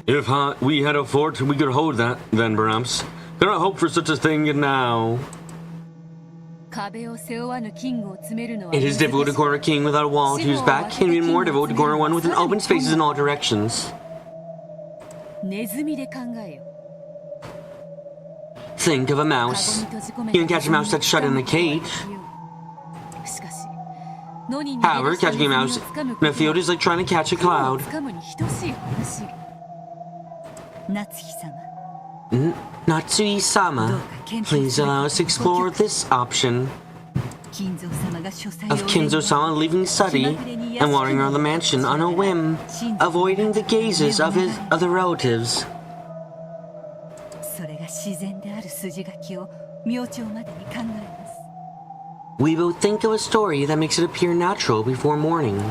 If we had a fort, we could hold that, then perhaps. Cannot hope for such a thing now. It is difficult to corner a king without a wall to his back, and even more difficult to corner one with an open spaces in all directions. Think of a mouse. You can catch a mouse that's shut in a cage. However, catching a mouse in a field is like trying to catch a cloud. Natsui-sama, please allow us to explore this option of Kinzo-sama leaving study and wandering around the mansion on a whim, avoiding the gazes of his other relatives. We will think of a story that makes it appear natural before morning.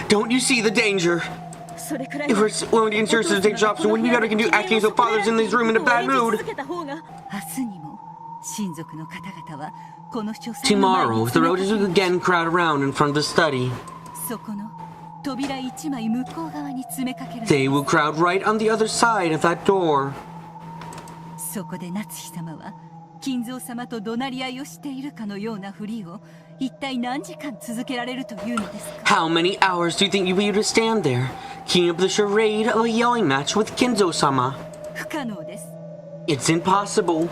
Don't you see the danger? If we're willing to insist to take jobs, so wouldn't you can do acting so father's in this room in a bad mood? Tomorrow, the relatives will again crowd around in front of the study. They will crowd right on the other side of that door. How many hours do you think you'll be able to stand there, keeping up the charade of a yelling match with Kinzo-sama? It's impossible.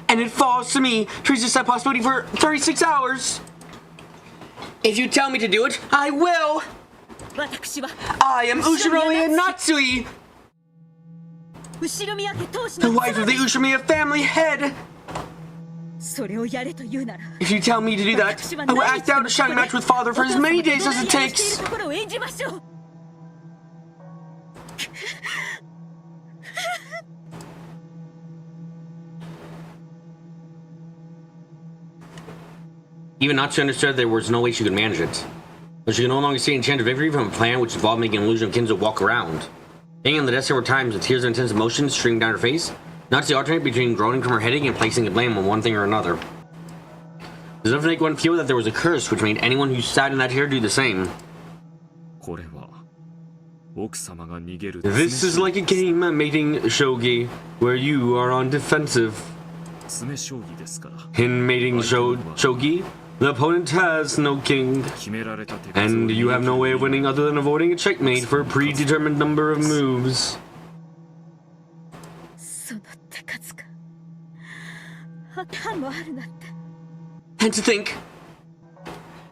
And it falls to me to resist that possibility for 36 hours. If you tell me to do it, I will. I am Ushiromiya Natsui, the wife of the Ushiromiya family head. If you tell me to do that, I will act out a shouting match with father for as many days as it takes. Even Natsu understood there was no way she could manage it. But she could no longer see any chance of victory from a plan which involved making an illusion of Kinzo walk around. Hanging on the desk several times with tears of intense emotion streaming down her face, Natsu alternated between groaning from her headache and placing the blame on one thing or another. There's enough to make one feel that there was a curse which made anyone who sat in that chair do the same. This is like a game mating shogi, where you are on defensive. In mating shogi, the opponent has no king, and you have no way of winning other than avoiding a checkmate for a predetermined number of moves. And to think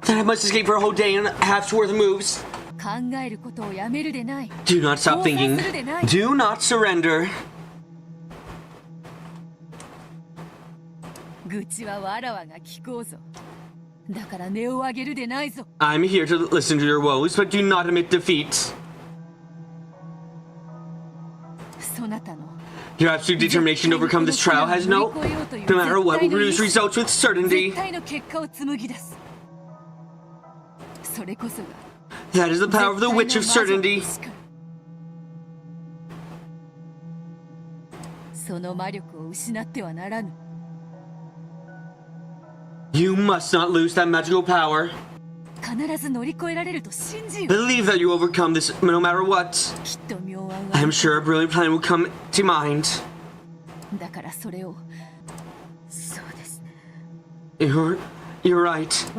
that I must escape for a whole day and a half's worth of moves. Do not stop thinking. Do not surrender. I'm here to listen to your woes, but do not admit defeat. Your absolute determination to overcome this trial has no matter what, will produce results with certainty. That is the power of the Witch of Certainty. You must not lose that magical power. Believe that you overcome this no matter what. I am sure a brilliant plan will come to mind. You're right.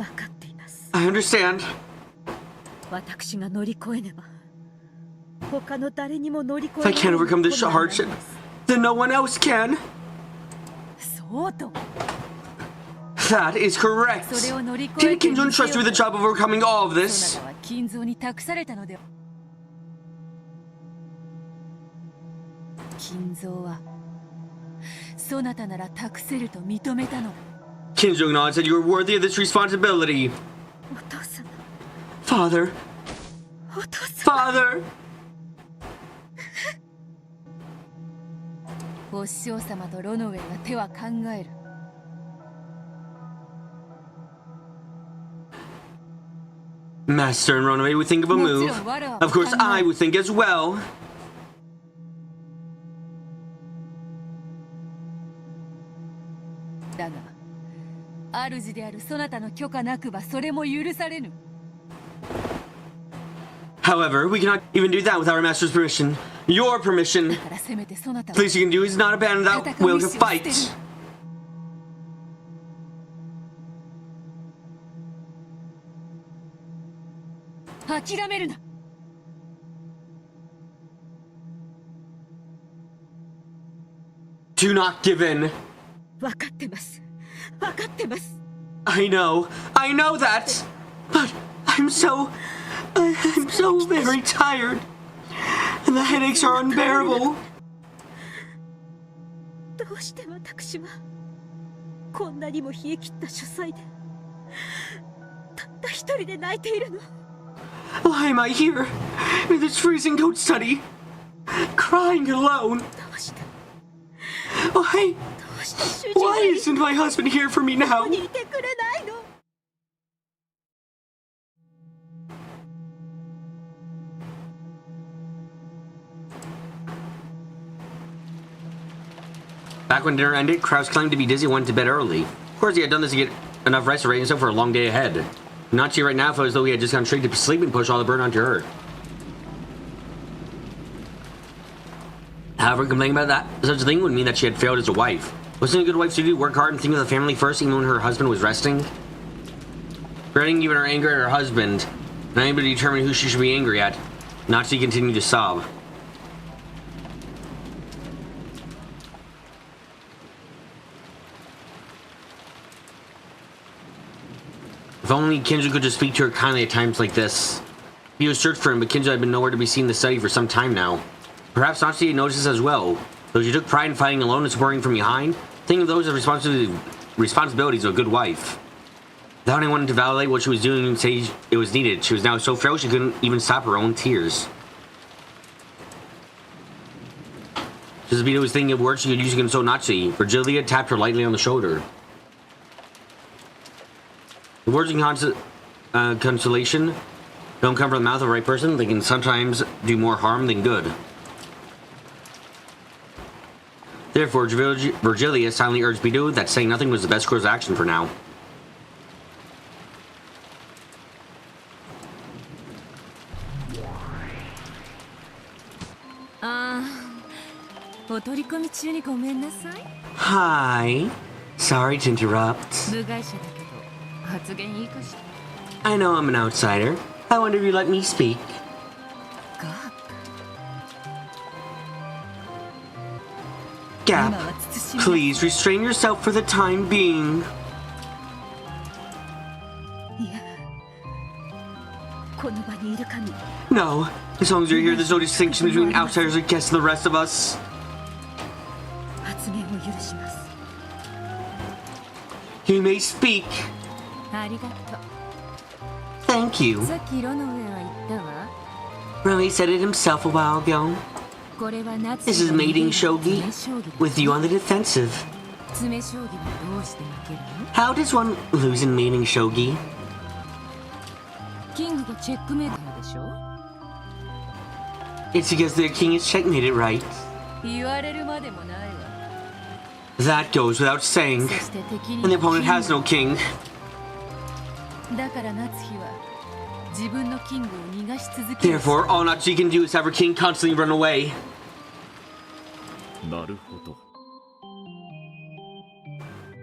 I understand. If I can't overcome this hardship, then no one else can. That is correct. Did Kinzo entrust you with the job of overcoming all of this? Kinzo acknowledged that you were worthy of this responsibility. Father. Father! Master and Runaway would think of a move. Of course, I would think as well. だが、主であるそなたの許可なくばそれも許されぬ。 However, we cannot even do that without our master's permission. Your permission. だからせめてそなたは The least you can do is not abandon that will to fight. 諦めるな。 Do not give in. 分かってます。分かってます。 I know that. But I'm so very tired. And the headaches are unbearable. どうして私はこんなにも冷え切った書斎でたった一人で泣いているの？ Why am I here in this freezing coat study, crying alone? どうして Why どうして主人 Why は isn't my husband here for me こ now? こにいてくれないの？ Back when dinner ended, Kraus claimed to be dizzy and went to bed early. Of course, he had done this to get enough rest to ready himself for a long day ahead. Nachi right now felt as though he had just gone straight to sleep and pushed all the burden onto her. However, complaining about that such a thing would mean that she had failed as a wife. Wasn't a good wife to do work hard and think of the family first even when her husband was resting? Regretting even her anger at her husband, and unable to determine who she should be angry at, Nachi continued to sob. If only Kinzo could just speak to her kindly at times like this. He was searched for him, but Kinzo had been nowhere to be seen in the study for some time now. Perhaps Nachi had noticed this as well, though she took pride in fighting alone and supporting from behind, thinking of those as responsibilities of a good wife. Without anyone to validate what she was doing and say it was needed, she was now so frail she couldn't even stop her own tears. Just as Vito was thinking of words she could use to console Nachi, Virgilia tapped her lightly on the shoulder. The words of consolation don't come from the mouth of the right person. They can sometimes do more harm than good. Therefore, Virgilia silently urged Vito that saying nothing was the best course of action for now. Hi. Sorry to interrupt. I know I'm an outsider. I wonder if you let me speak. Gap, please restrain yourself for the time being. No, as long as you're here, there's no distinction between outsiders and guests and the rest of us. You may speak. Thank you. Remy said it himself a while ago. This is mating shogi, with you on the defensive. How does one lose in mating shogi? It's because the king is checkmated, right? That goes without saying. And the opponent has no king. Therefore, all Nachi can do is have her king constantly run away.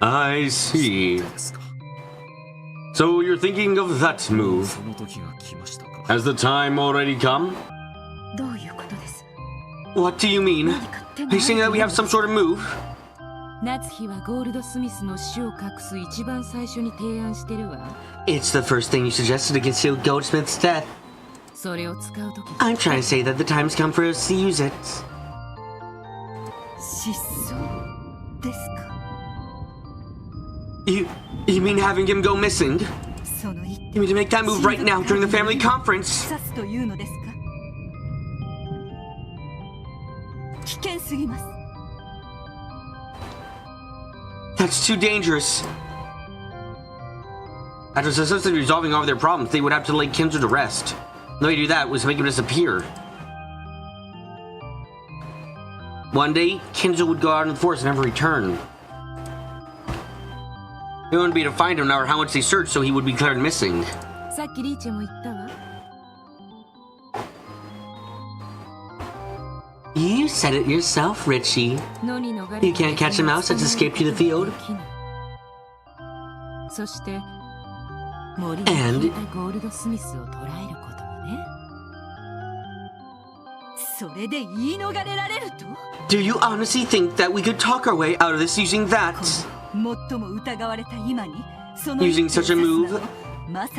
I see. So you're thinking of that move. Has the time already come? What do you mean? Are you saying that we have some sort of move? It's the first thing you suggested to conceal Goldsmith's death. I'm trying to say that the time's come for us to use it. You mean having him go missing? You mean to make that move right now during the family conference? That's too dangerous. After successfully resolving all of their problems, they would have to lay Kinzo to rest. The way to do that was to make him disappear. One day, Kinzo would go out in the forest and never return. They wouldn't be able to find him no matter how much they searched, so he would be declared missing. さっきリーチェも言ったわ。 You said it yourself, Richie. You can't catch a mouse that's escaped to the field. そして森に消えたゴールドスミスを捕らえることもね。それで言い逃れられると Do you honestly think that we could talk our way out of this using that? 最も疑われた今に Using such a move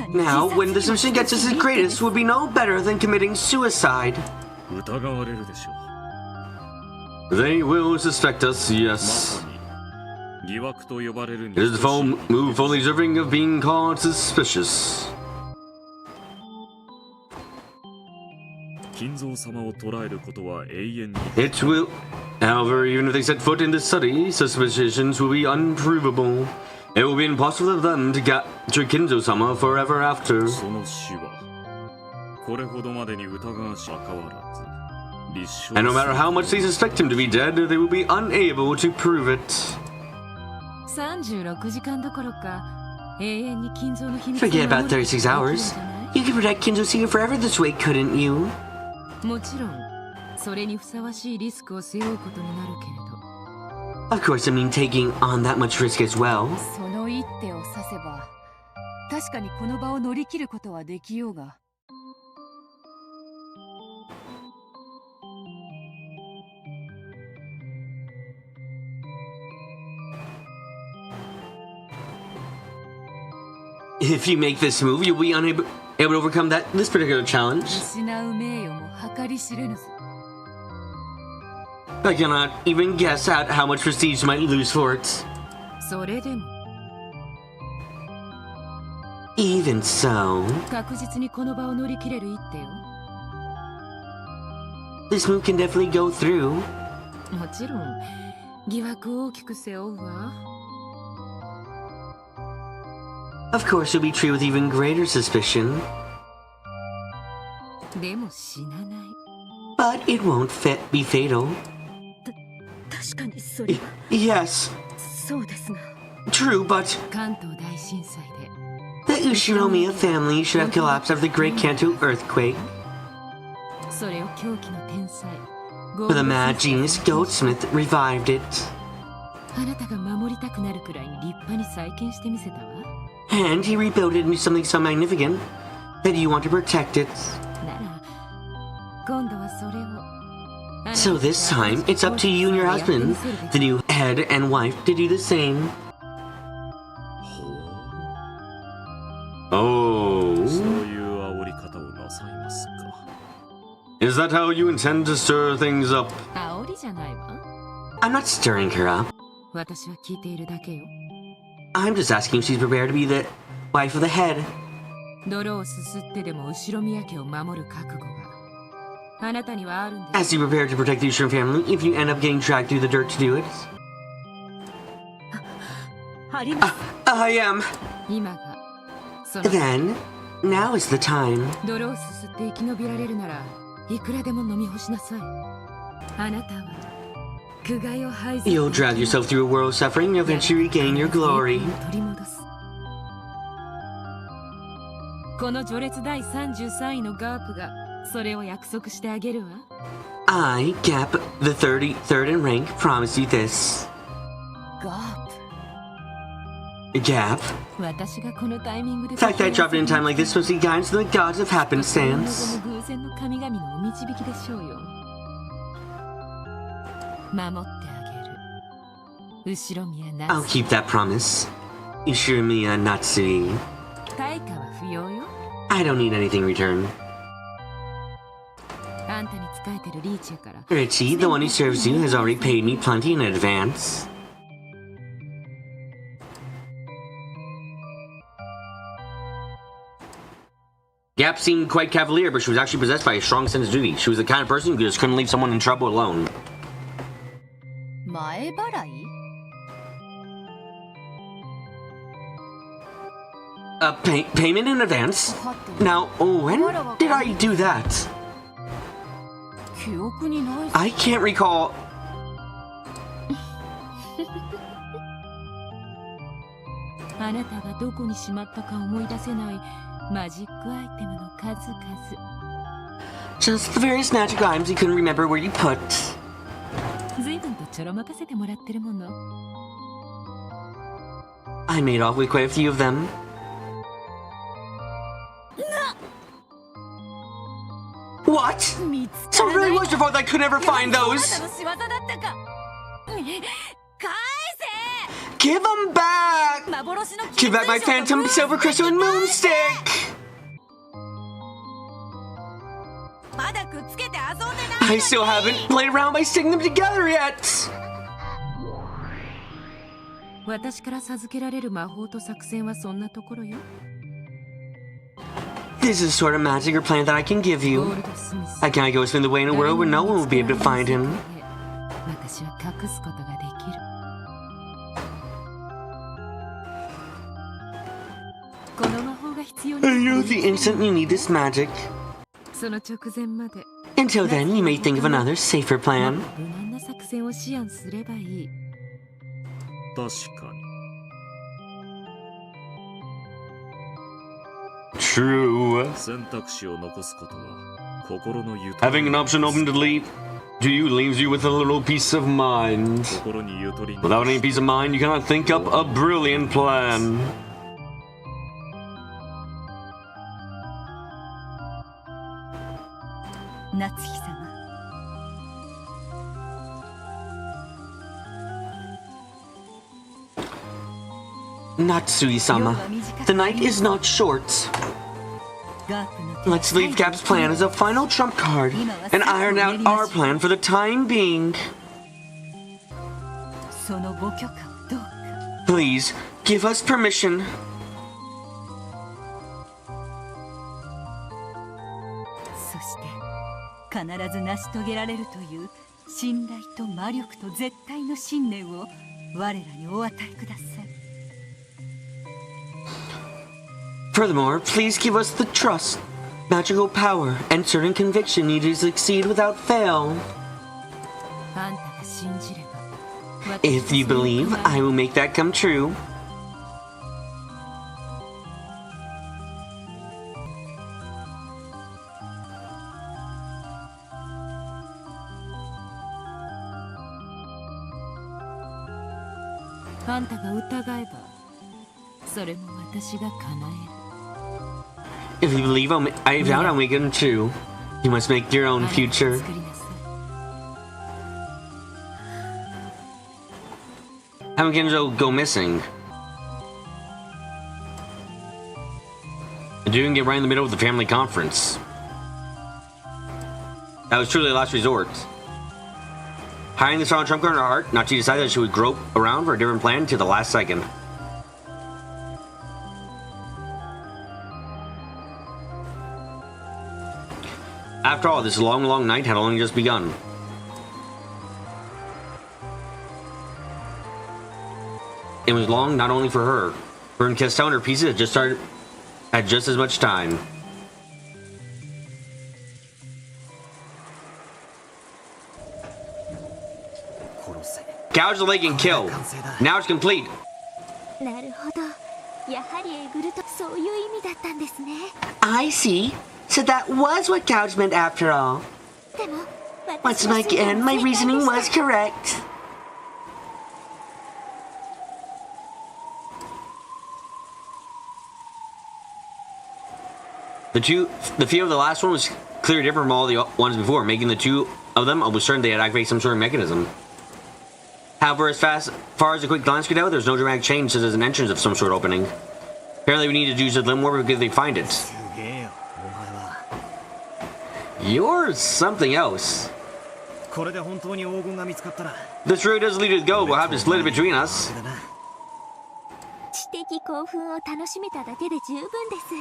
now, when the mission gets us its greatest, would be no better than committing suicide. They will suspect us, yes. It is the move fully deserving of being called suspicious. It will. However, even if they set foot in this study, suspicions will be unprovable. It will be impossible for them to capture Kinzo-sama forever after. And no matter how much they suspect him to be dead, they will be unable to prove it. Forget about 36 hours. You could protect Kinzo's secret forever this way, couldn't you? Of course, I mean taking on that much risk as well. If you make this move, you'll be able to overcome this particular challenge. I cannot even guess at how much prestige you might lose for it. Even so, this move can definitely go through. Of course, you'll be treated with even greater suspicion. But it won't be fatal. Yes. True, but the Ushinomiya family should have collapsed after the Great Kanto earthquake. But the mad genius Goldsmith revived it. And he rebuilt it into something so magnificent that you want to protect it. So this time, it's up to you and your husband, the new head and wife, to do the same. Oh. Is that how you intend to stir things up? I'm not stirring her up. I'm just asking if she's prepared to be the wife of the head. As you prepare to protect the Ushiro family, if you end up getting dragged through the dirt to do it. I am. Then, now is the time. You'll drag yourself through a world of suffering and eventually regain your glory. I, Gap, the 33rd in rank, promise you this. Gap? The fact that I dropped it in time like this must be guidance from the gods of happenstance. I'll keep that promise. Ushiromiya Natsui. I don't need anything in return. Richie, the one who serves you, has already paid me plenty in advance. Gap seemed quite cavalier, but she was actually possessed by a strong sense of duty. She was the kind of person who just couldn't leave someone in trouble alone. Payment in advance? Now, when did I do that? I can't recall. あなたがどこにしまったか思い出せないマジックアイテムの数々。 Just the various magical items you couldn't remember where you put. 随分とちょろまかせてもらってるもの。 I made off with quite a few of them. What? So it really was your fault that I could never find those. Give them back! Give back my phantom, silver crystal, and moonstick! I still haven't played around by sticking them together yet! 私から授けられる魔法と作戦はそんなところよ。 This is the sort of magic or plan that I can give you. I cannot go spend the way in a world where no one will be able to find him. 私は隠すことができる。 この魔法が必要 I know the instant you need this magic. その直前まで Until then, you may think of another, safer plan. 無難な作戦を思案すればいい。 確かに。 True. 選択肢を残すことは心のゆとり。 Having an option open to delete to you leaves you with a little peace of mind. 心にゆとり。 Without any peace of mind, you cannot think up a brilliant plan. 夏日様。 Natsui-sama, the night is not short. Let's leave Gap's plan as a final trump card and iron out our plan for the time being. そのご許可をどうか。 Please, give us permission. そして必ず成し遂げられるという信頼と魔力と絶対の信念を我らにお与えください。 Furthermore, please give us the trust, magical power, and certain conviction needed to succeed without fail. あんたが信じれば。 If you believe, I will make that come true. If you believe, I doubt I'll make it true. You must make your own future. How can Genzo go missing? And doing it right in the middle of the family conference. That was truly a last resort. Hiding the strong trump card in her heart, Nachi decided that she would grope around for a different plan until the last second. After all, this long, long night had only just begun. It was long not only for her. Her and Kestel and her pieces had just started at just as much time. Gouge the leg and kill. Now it's complete. なるほど。やはりえぐるとそういう意味だったんですね。 I see. So that was what Gouge meant after all. でも Once again, my reasoning was correct. The feel of the last one was clearly different from all the ones before, making the two of them almost certain they had activated some sort of mechanism. However, as far as a quick glance could tell, there was no dramatic change such as an entrance of some sort opening. Apparently we need to do just a little more because they find it. You're something else. This really does lead to the goal. We'll have to split it between us. 知的興奮を楽しめただけで十分です。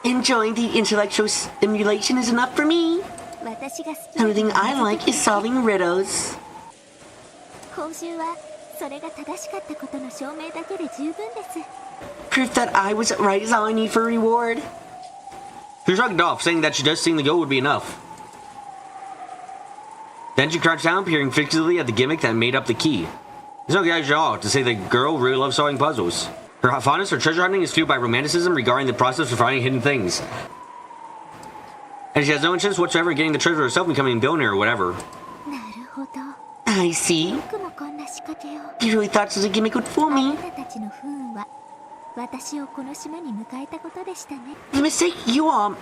Enjoying the intellectual stimulation is enough for me. 私が好き The only thing I like is solving riddles. 報酬はそれが正しかったことの証明だけで十分です。 Proof that I was right is all I need for a reward. She shrugged off, saying that she just seeing the goal would be enough. Then she crouched down, peering fixedly at the gimmick that made up the key. There's no gadget at all to say the girl really loves solving puzzles. Her fondness for treasure hunting is fueled by romanticism regarding the process of finding hidden things. And she has no interest whatsoever in getting the treasure herself and becoming a billionaire or whatever. なるほど。 I see. 僕もこんな仕掛けを。 You really thought this was a gimmick for あ me. なたたちの不運は私をこの島に迎えたことでしたね。 The mistake you all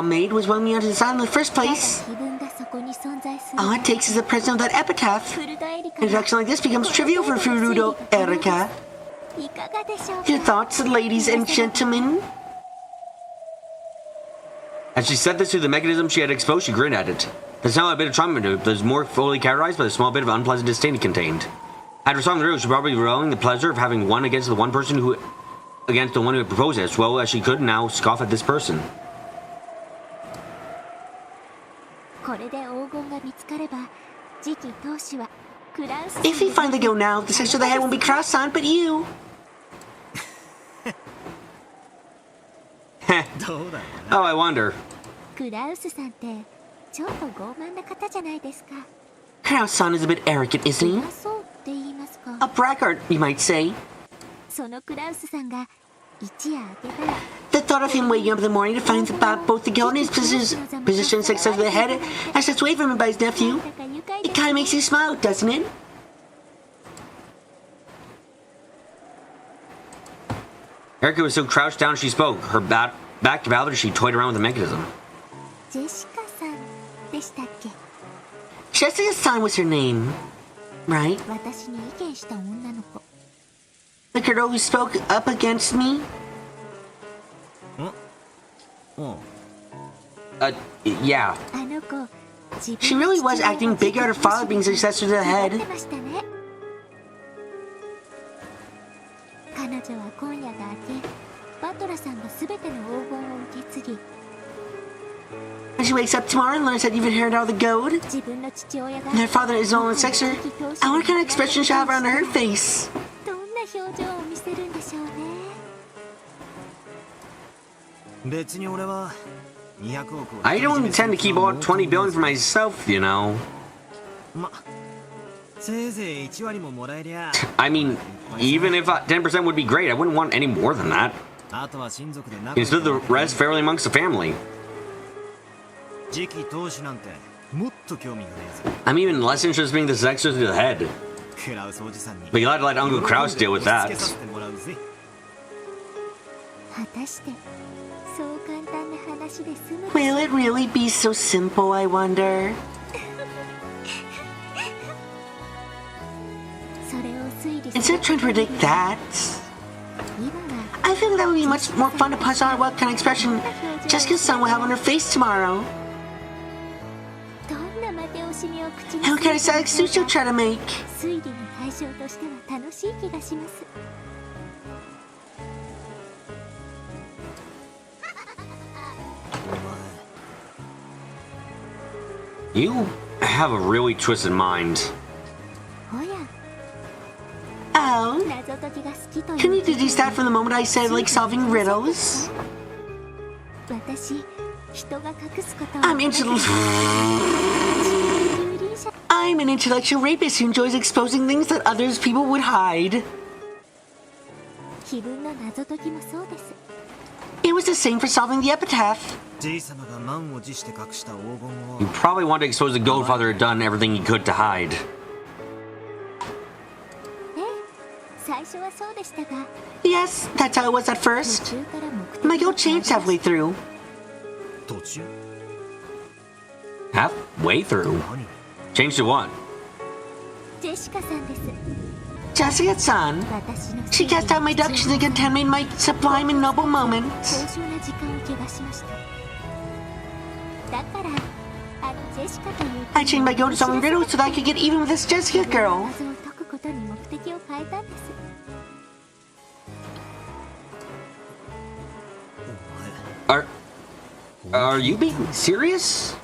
made was when we onto this island in the first ただ place. 自分がそこに存在する。 All it takes is the presence of that epitaph. フルドエリカ An introduction like this becomes trivial for Furudo Erika. いかがでしょう Your か。 thoughts, ladies and gentlemen? As she said this through the mechanism she had exposed, she grinned at it. The sound of a bit of trauma to it, but was more fully characterized by the small bit of unpleasant disdain it contained. After solving the riddle, she probably reveling the pleasure of having won against the one person who against the one who had proposed it, as well as she could now scoff at this person. これで黄金が見つかれば次期当主はクラウス If we finally go now, the section of the head won't be cross-on, but you. どうだろうな。 Oh, I wonder. クラウスさんってちょっと傲慢な方じゃないですか。 Cross-on is a bit arrogant, isn't he? 偉そうって言いますか。 A braggart, you might say. そのクラウスさんが一夜明けたら The thought of him waking up in the morning to find about both the gold and his position success of the head as that's away from him by his nephew. なんだか愉快 It で kind of makes you smile, doesn't it? Erica was so crouched down as she spoke. Her back to Ballard as she toyed around with the mechanism. ジェシカさんでしたっけ。 Jessica-san was her name, right? 私に意見した女の子。 The girl who spoke up against me? うん。 Yeah. あの子自分 She really was acting big out her father being successor to the やっ head. てましたね。彼女は今夜が明けバトラさんが全ての黄金を受け継ぎ When she wakes up tomorrow and learns that you've inherited all the gold, 自分の父親が and her father is no longer successor, I wonder what kind of expression she'll have on her face. どんな表情を見せるんでしょうね。別に俺は200億を I don't intend to keep all 20 billion for myself, you know. ま、せいぜい1割ももらえりゃ I mean, even if 10% would be great, I wouldn't want any more than that. あとは親族で仲 You can split the rest fairly amongst the family. 次期当主なんてもっと興味がねえぞ I'm even less interested in being the successor to the head. クラウスおじさんに But you'll have to let Uncle Kraus deal with つ that. けさせてもらうぜ果たしてそう簡単な話で済む Will it really be so simple, I wonder? それを推理 Instead す of る trying to predict that, 今は I feel that would be much more fun to punch on what kind of expression Jessica's son will have on her face tomorrow. どんな負け惜しみを口に And what kind of す sad る excuse she'll try to make. 推理の対象としては楽しい気がします You have a really twisted mind. おや Oh, 謎解きが好きと can い you う deduce that from the moment I said I like solving riddles? 私人が隠すこと I'm an intellectual rapist who enjoys exposing things that others people would hide. 自分の謎解きもそうです It was the same for solving the epitaph. ジイ様が満を持して隠した黄金を You probably want to expose the Goldfather had done everything he could to hide. ええ最初はそうでしたが Yes, that's how it was at 途 first. 中から目的 My が goal changed halfway through. 途中 Halfway through? 何 Changed to what? ジェシカさんです Jessica-san. 私の She cast out my deductions and contaminated my sublime and noble 高 moments. 尚な時間を汚しましただからあのジェシカという I changed my goal to solving riddles so that I could get even with this Jessica girl. 謎を解くことに目的を変えたんです Are you being serious?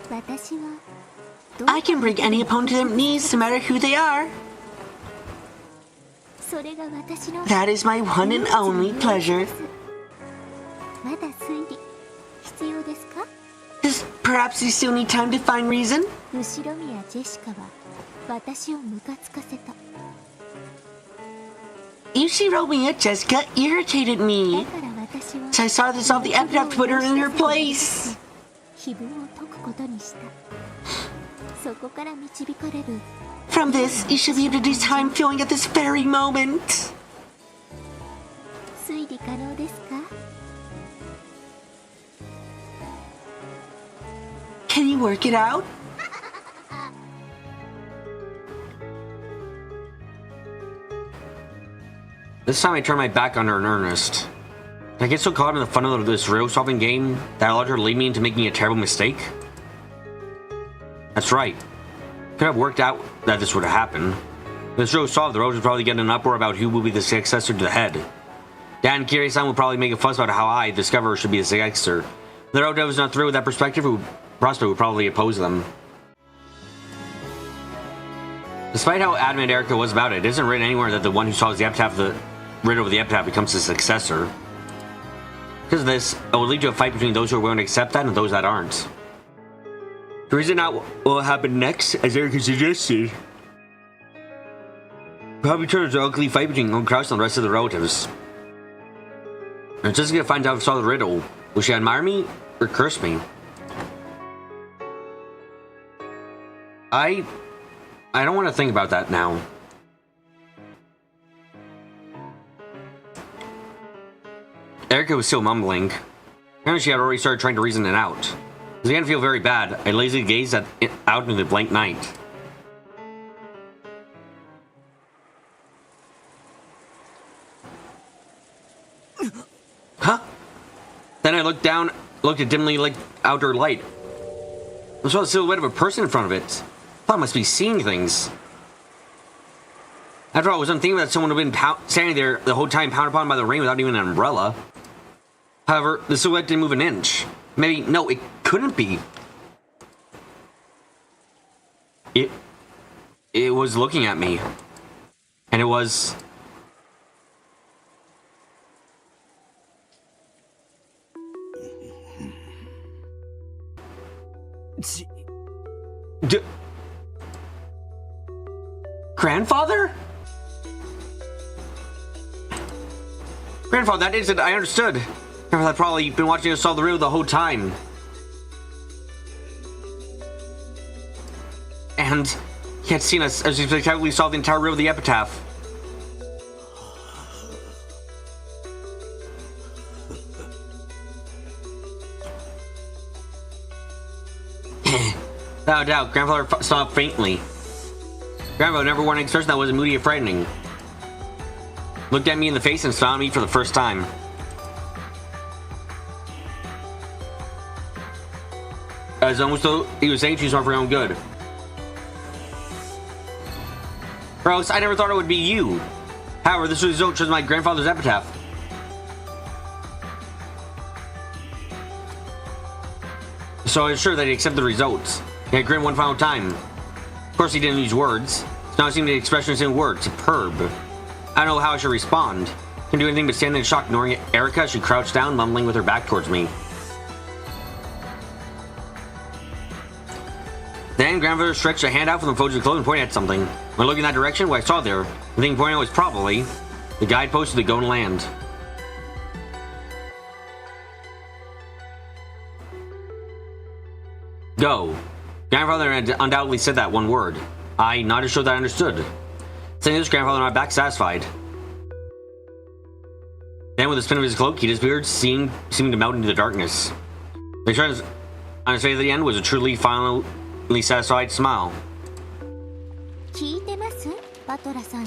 私は I can bring any opponent to their knees, no matter who they are. それが私の That is my one and only pleasure. まだ推理必要ですか？ Perhaps you still need time to find reason? 後ろ宮ジェシカは私をムカつかせた。 Ushiro Jessica irritated だ me. から私は So I saw this off the epitaph to put her in her place. 気分を解くことにした。そこから導かれる。 From this, you should be able to do time feeling at this very moment. 推理可能ですか？ Can you work it out? This time I turned my back on her in earnest. Did I get so caught in the fun of this riddle-solving game that I allowed her to lead me into making a terrible mistake? That's right. Could have worked out that this would have happened. If this riddle was solved, the road would probably get an uproar about who will be the successor to the head. Dad and Kiri-san would probably make a fuss about how I, the discoverer, should be the successor. If the road was not through with that perspective, Prospect would probably oppose them. Despite how adamant Erica was about it, it isn't written anywhere that the one who solves the epitaph of the riddle of the epitaph becomes the successor. Because of this, it will lead to a fight between those who are willing to accept that and those that aren't. The reason not what will happen next, as Erica suggested, probably turns into an ugly fight between Lone Kraus and the rest of the relatives. And Jessica finds out if I solve the riddle. Will she admire me or curse me? I don't want to think about that now. Erica was still mumbling. Apparently she had already started trying to reason it out. As I began to feel very bad, I lazily gazed out into the blank night. Huh? Then I looked at dimly lit outer light. I saw the silhouette of a person in front of it. I thought I must be seeing things. After all, I was unthinking that someone would have been standing there the whole time, pounded upon by the rain without even an umbrella. However, the silhouette didn't move an inch. Maybe, no, it couldn't be. It was looking at me. And it was... Grandfather? Grandfather, that is it, I understood. Grandfather had probably been watching us solve the riddle the whole time. And he had seen us as we spectacularly solved the entire riddle of the epitaph. Without a doubt, Grandfather saw faintly. Grandfather never wore an expression that wasn't moody or frightening. Looked at me in the face and smiled at me for the first time. As almost though he was saying she's smart for her own good. Gross, I never thought it would be you. However, this result shows my grandfather's epitaph. So I was sure that he accepted the results. He had grinned one final time. Of course, he didn't use words. So now it seemed the expression is in words. Superb. I don't know how I should respond. Couldn't do anything but stand there in shock, ignoring Erica as she crouched down, mumbling with her back towards me. Then Grandfather stretched a hand out from the folds of the clothing and pointed at something. When looking in that direction, what I saw there, the thing pointing out was probably the guidepost to the Golden Land. Go. Grandfather had undoubtedly said that one word. I nodded to show that I understood. Saying this, Grandfather nodded back, satisfied. Then, with a spin of his cloak, he disappeared, seeming to melt into the darkness. The expression on his face at the end was a truly, finally satisfied smile. 聞いてます？バトラさん。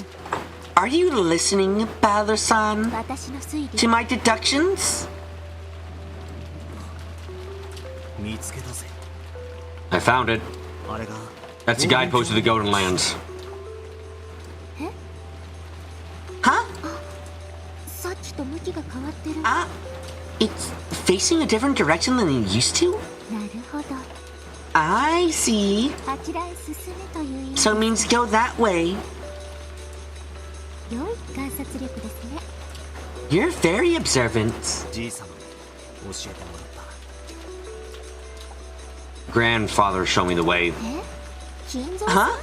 Are you listening, Ballor-san, 私の推理。 to my deductions? 見つけたぜ。 I found it. あれが That's the guidepost to the Golden Lands. え？ Huh? さっきと向きが変わってる。 It's facing a different direction than it used to? なるほど。 I see. あちらへ進めという意味。 So it means go that way. 良い観察力ですね。 You're very observant. じいさまに教えてもらった。grandfather show me the way. え金蔵 Huh?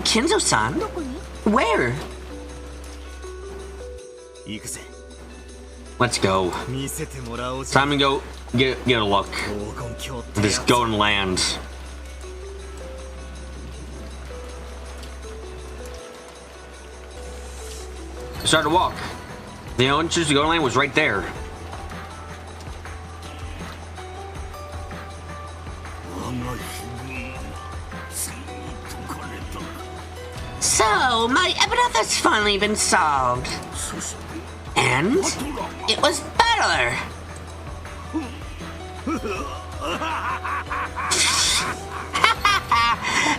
Kinzo-san? どこに Where? 行くぜ。 Let's go. 見せてもらおうぜ。 Time to go get a look 黄金鏡って at や this つ。 golden land. I started to walk. The entrance to golden land was right there. So, my epitaph has finally been solved. And it was Battler.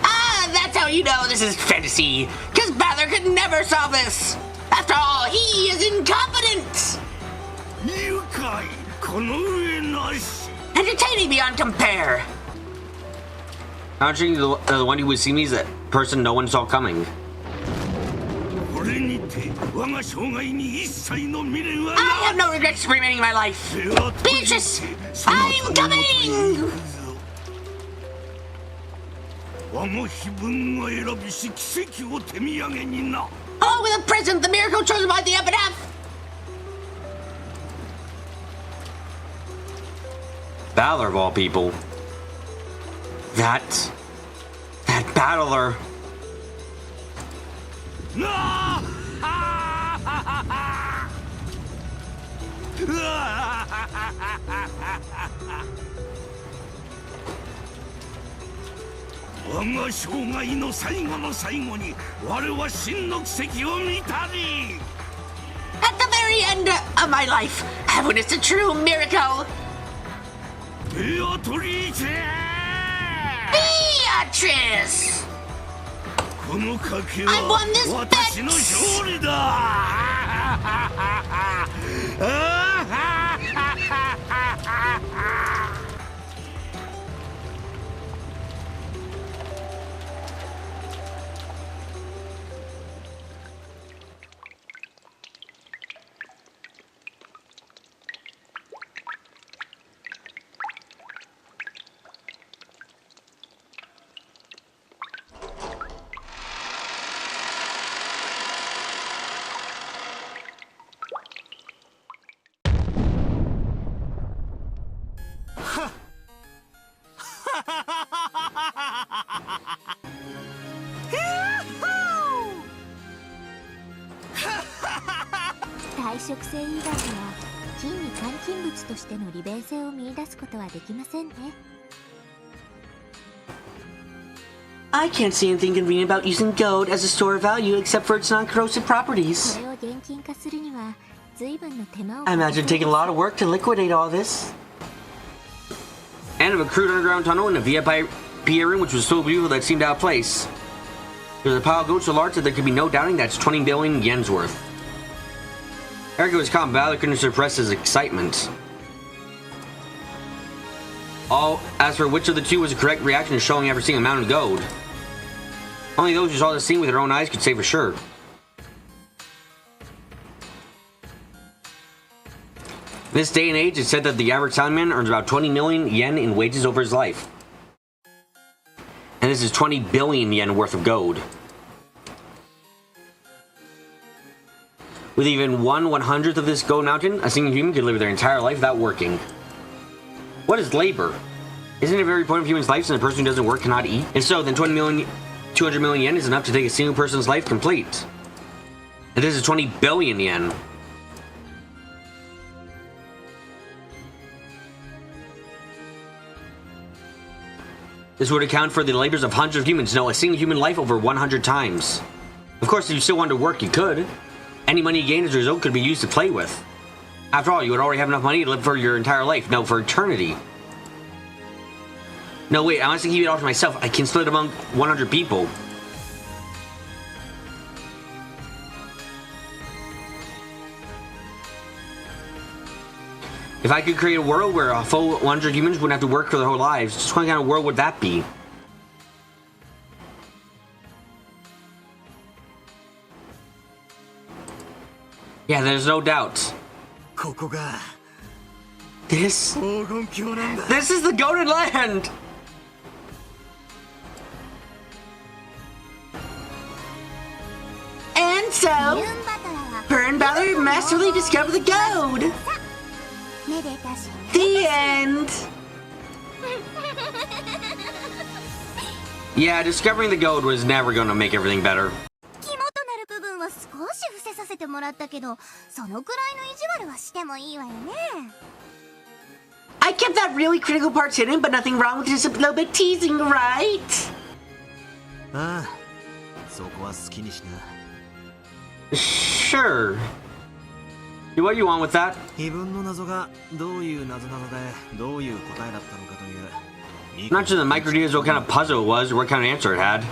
Ah, that's how you know this is fantasy. Because Battler could never solve this. After all, he is incompetent. Entertaining beyond compare. Actually, the one who would see me is that person no one saw coming. I have no regrets remaining in my life. Beatrice, I'm coming! Oh, with a present, the miracle chosen by the epitaph! Battler of all people. That battler. At the very end of my life, I witnessed a true miracle. Beatrice! I won this I can't see anything convenient about using gold as a store of value except for its non-corrosive properties. I imagine taking a lot of work to liquidate all this. And of a crude underground tunnel in a VIP room which was so beautiful that it seemed out of place. There was a pile of gold so large that there could be no doubting that's 20 billion yen's worth. Ergo was calm, Battler couldn't suppress his excitement. As for which of the two was the correct reaction to showing ever seeing a mountain of gold, only those who saw the scene with their own eyes could say for sure. In this day and age, it's said that the average salaryman earns about 20 million yen in wages over his life. And this is 20 billion yen worth of gold. With even 1/100th of this gold mountain, a single human could live their entire life without working. What is labor? Isn't it the very point of human's life since a person who doesn't work cannot eat? If so, then 200 million yen is enough to take a single person's life complete. And this is 20 billion yen. This would account for the labors of hundreds of humans. No, a single human life over 100 times. Of course, if you still wanted to work, you could. Any money you gained as a result could be used to play with. After all, you would already have enough money to live for your entire life. No, for eternity. No, wait, I want to keep it all to myself. I can split among 100 people. If I could create a world where a full 100 humans wouldn't have to work for their whole lives, just what kind of world would that be? Yeah, there's no doubt. This is the Golden Land! so, her and Valor masterfully discovered the gold. The end. Yeah, discovering the gold was never going to make everything better. 肝となる部分は少し伏せさせてもらったけど、そのくらいの意地悪はしてもいいわよね。I kept that really critical parts hidden, but nothing wrong with just a little bit teasing, right? ああ、そこは好きにしな。Sure. Do what you want with that. 自分の謎がどういう謎なので、どういう答えだったのかという。Not sure the micro details what kind of puzzle it was or what kind of answer it had.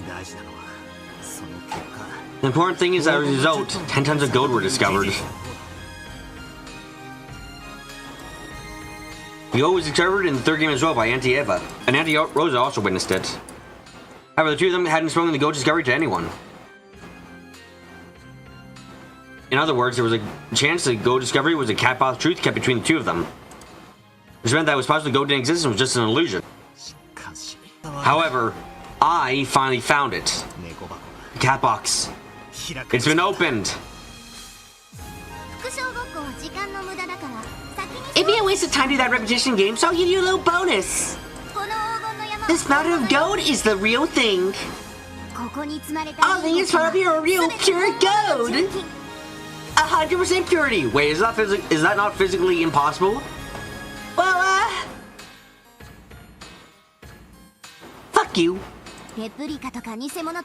大事なのはその結果。The important thing is that as a result, 10 tons of gold were discovered. The gold was discovered in the third game as well by Auntie Eva, and Auntie Rosa also witnessed it. However, the two of them hadn't spoken the gold discovery to anyone. In other words, there was a chance the gold discovery was a cat-box truth kept between the two of them, which meant that it was possible the gold didn't exist and was just an illusion. However, I finally found it. The cat box. It's been opened. It'd be a waste of time to do that repetition game, so I'll give you a little bonus. This mountain of gold is the real thing. All thing is part of your real pure gold. 100% purity. Wait, is that not physically impossible? Well, fuck you. There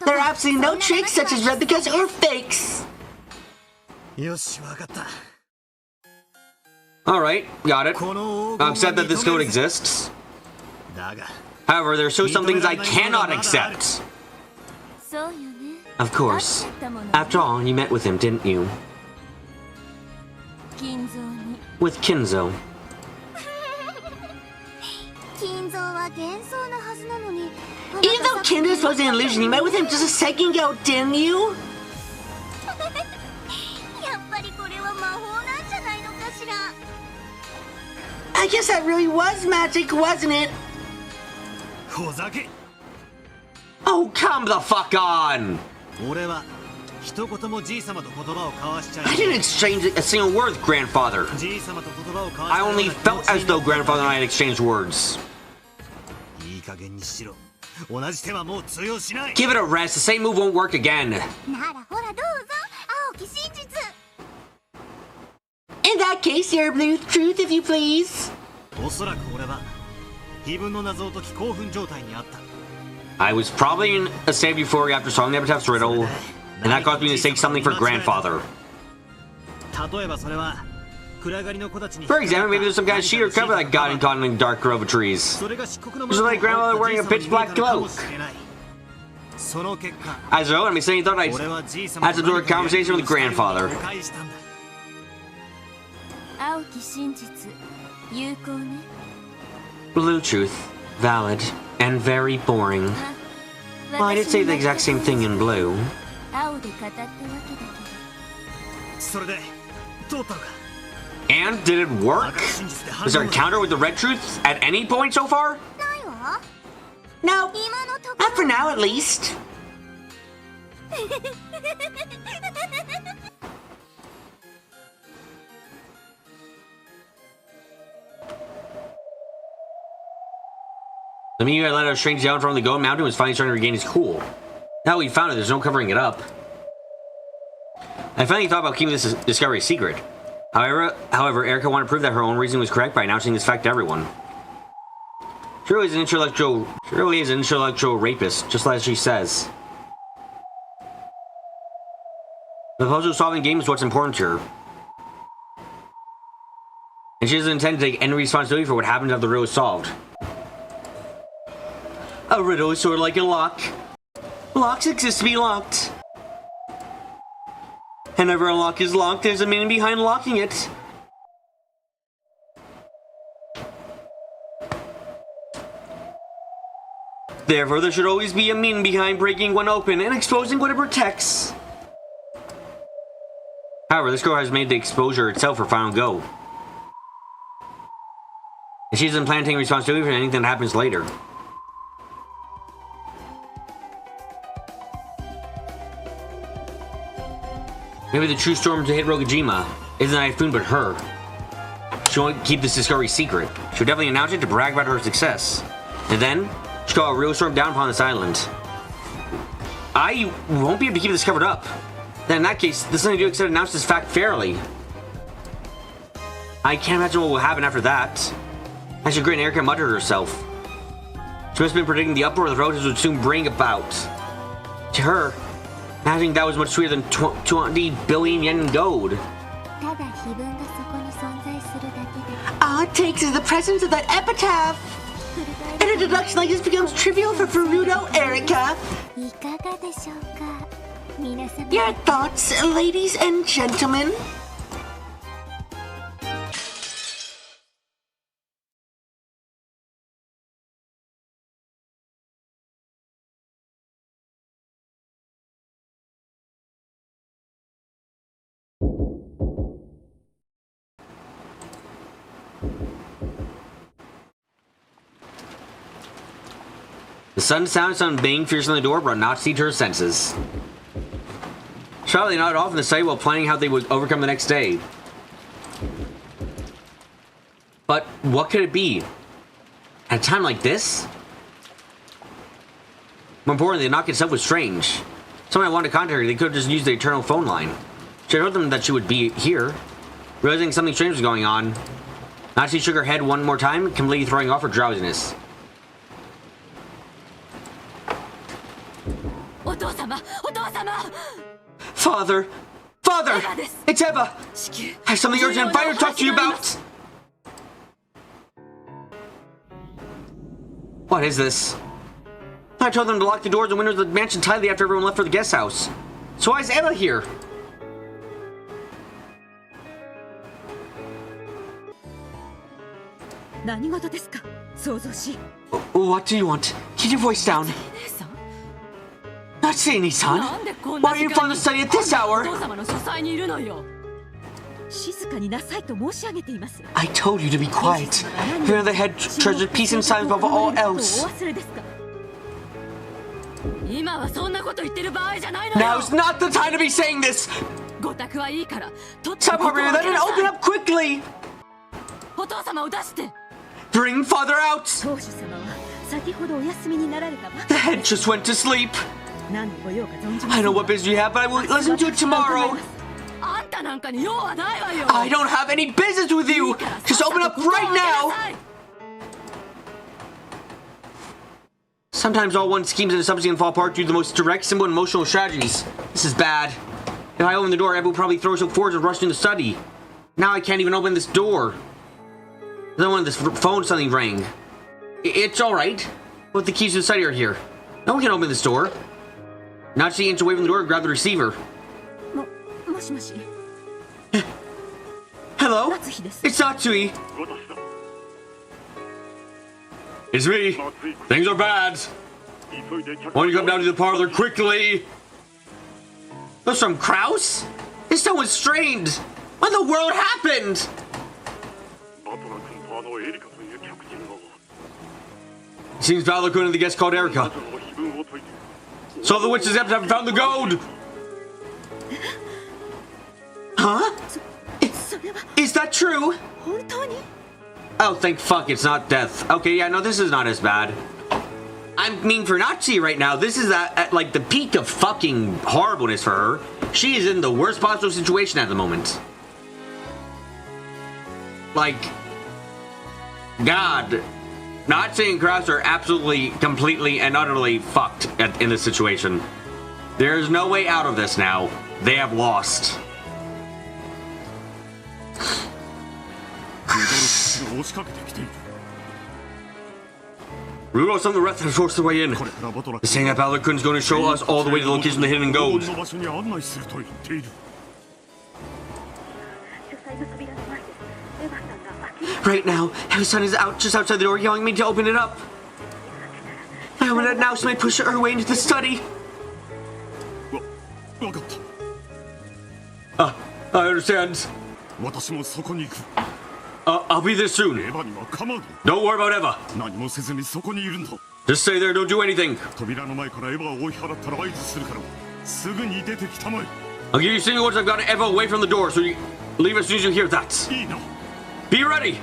are absolutely no tricks such as replicas or fakes. よし、わかった。 Alright, got it. I'll accept that this code exists. However, there are still some things I cannot accept. Of course. After all, you met with him, didn't you? With Kinzo. Even though Kinzo was an illusion, you met with him just a second ago, didn't you? I guess that really was magic, wasn't it? Oh, come the fuck on! I didn't exchange a single word with Grandfather. I only felt as though Grandfather and I had exchanged words. Give it a rest, the same move won't work again. In that case, your blue truth, if you please. I was probably in a state before after solving the Epitaph's riddle, and that caused me to say something for Grandfather. For example, maybe there's some kind of sheet or cover that got caught in the dark grove of trees. Just like Grandfather wearing a pitch black cloak. As a result, I'm saying thought I'd have to do a conversation with Grandfather. Blue truth, valid, and very boring. Well, I did say the exact same thing in blue. And did it work? Is there a counter with the red truth at any point so far? No, not for now at least. The minute I let out a strange yell from the Gold Mountain was finally starting to regain his cool. Now we found it, there's no covering it up. I finally thought about keeping this discovery secret. However, Erica wanted to prove that her own reasoning was correct by announcing this fact to everyone. She really is an intellectual rapist, just as she says. The puzzle-solving game is what's important to her. And she doesn't intend to take any responsibility for what happens after the riddle is solved. A riddle is sort of like a lock. Locks exist to be locked. And whenever a lock is locked, there's a meaning behind locking it. Therefore, there should always be a meaning behind breaking one open and exposing what it protects. However, this girl has made the exposure itself her final go. And she doesn't plan to take responsibility for anything that happens later. Maybe the true storm to hit Rokujima isn't Ifune but her. She won't keep this discovery secret. She'll definitely announce it to brag about her success. And then, she'll call a real storm down upon this island. I won't be able to keep this covered up. Then in that case, there's nothing to do except announce this fact fairly. I can't imagine what will happen after that. As your great Erika muttered herself. She must have been predicting the uproar the roaches would soon bring about. To her, imagining that was much sweeter than 20 billion yen in gold. All it takes is the presence of that epitaph. An introduction like this becomes trivial for Furuto Erika. Your thoughts, ladies and gentlemen? The sudden sound of banging fiercely on the door brought Natsuki to her senses. Charlie nodded off in the study while planning how they would overcome the next day. But what could it be? At a time like this? More importantly, the knock itself was strange. Someone I wanted to contact her, they could have just used the eternal phone line. She had told them that she would be here. Realizing something strange was going on, Natsuki shook her head one more time, completely throwing off her drowsiness. Father! Father! It's Eva! I have something urgent and vital to talk to you about! What is this? I told them to lock the doors and windows of the mansion tightly after everyone left for the guest house. So why is Eva here? What do you want? Keep your voice down. Natsuni-san? Why are you from the study at this hour? I told you to be quiet. Remember the head treasured peace and silence above all else. Now's not the time to be saying this! Stop harboring that and open up quickly! Bring father out! The head just went to sleep. I know what business you have, but I will listen to it tomorrow. I don't have any business with you! Just open up right now! Sometimes all one's schemes and assumptions can fall apart due to the most direct, simple, and emotional strategies. This is bad. If I open the door, Eva will probably throw herself forward and rush into the study. Now I can't even open this door. Then when this phone suddenly rang. It's alright. But the keys to the study are here. No one can open this door. Natsuki inched away from the door and grabbed the receiver. Hello? It's Natsui. It's me. Things are bad. Why don't you come down to the parlor quickly? That's from Kraus? This town was strained. What in the world happened? It seems Valor-kun and the guest called Erika. So the witches haven't found the gold. Huh? Is that true? Oh, thank fuck, it's not death. Okay, yeah, no, this is not as bad. I mean, for Natsuki right now, this is at like the peak of fucking horribleness for her. She is in the worst possible situation at the moment. Like, God, Natsuki and Kraus are absolutely, completely, and utterly fucked in this situation. There's no way out of this now. They have lost. Rudolph and the rest have forced their way in. They're saying that Valor-kun's going to show us all the way to the location of the hidden gold. Right now, Eva's son is out just outside the door yelling at me to open it up. I open it now so I push her way into the study. I understand. I'll be there soon. Don't worry about Eva. Just stay there, don't do anything. I'll give you a signal once I've got Eva away from the door, so you leave as soon as you hear that. いいな。 Be ready!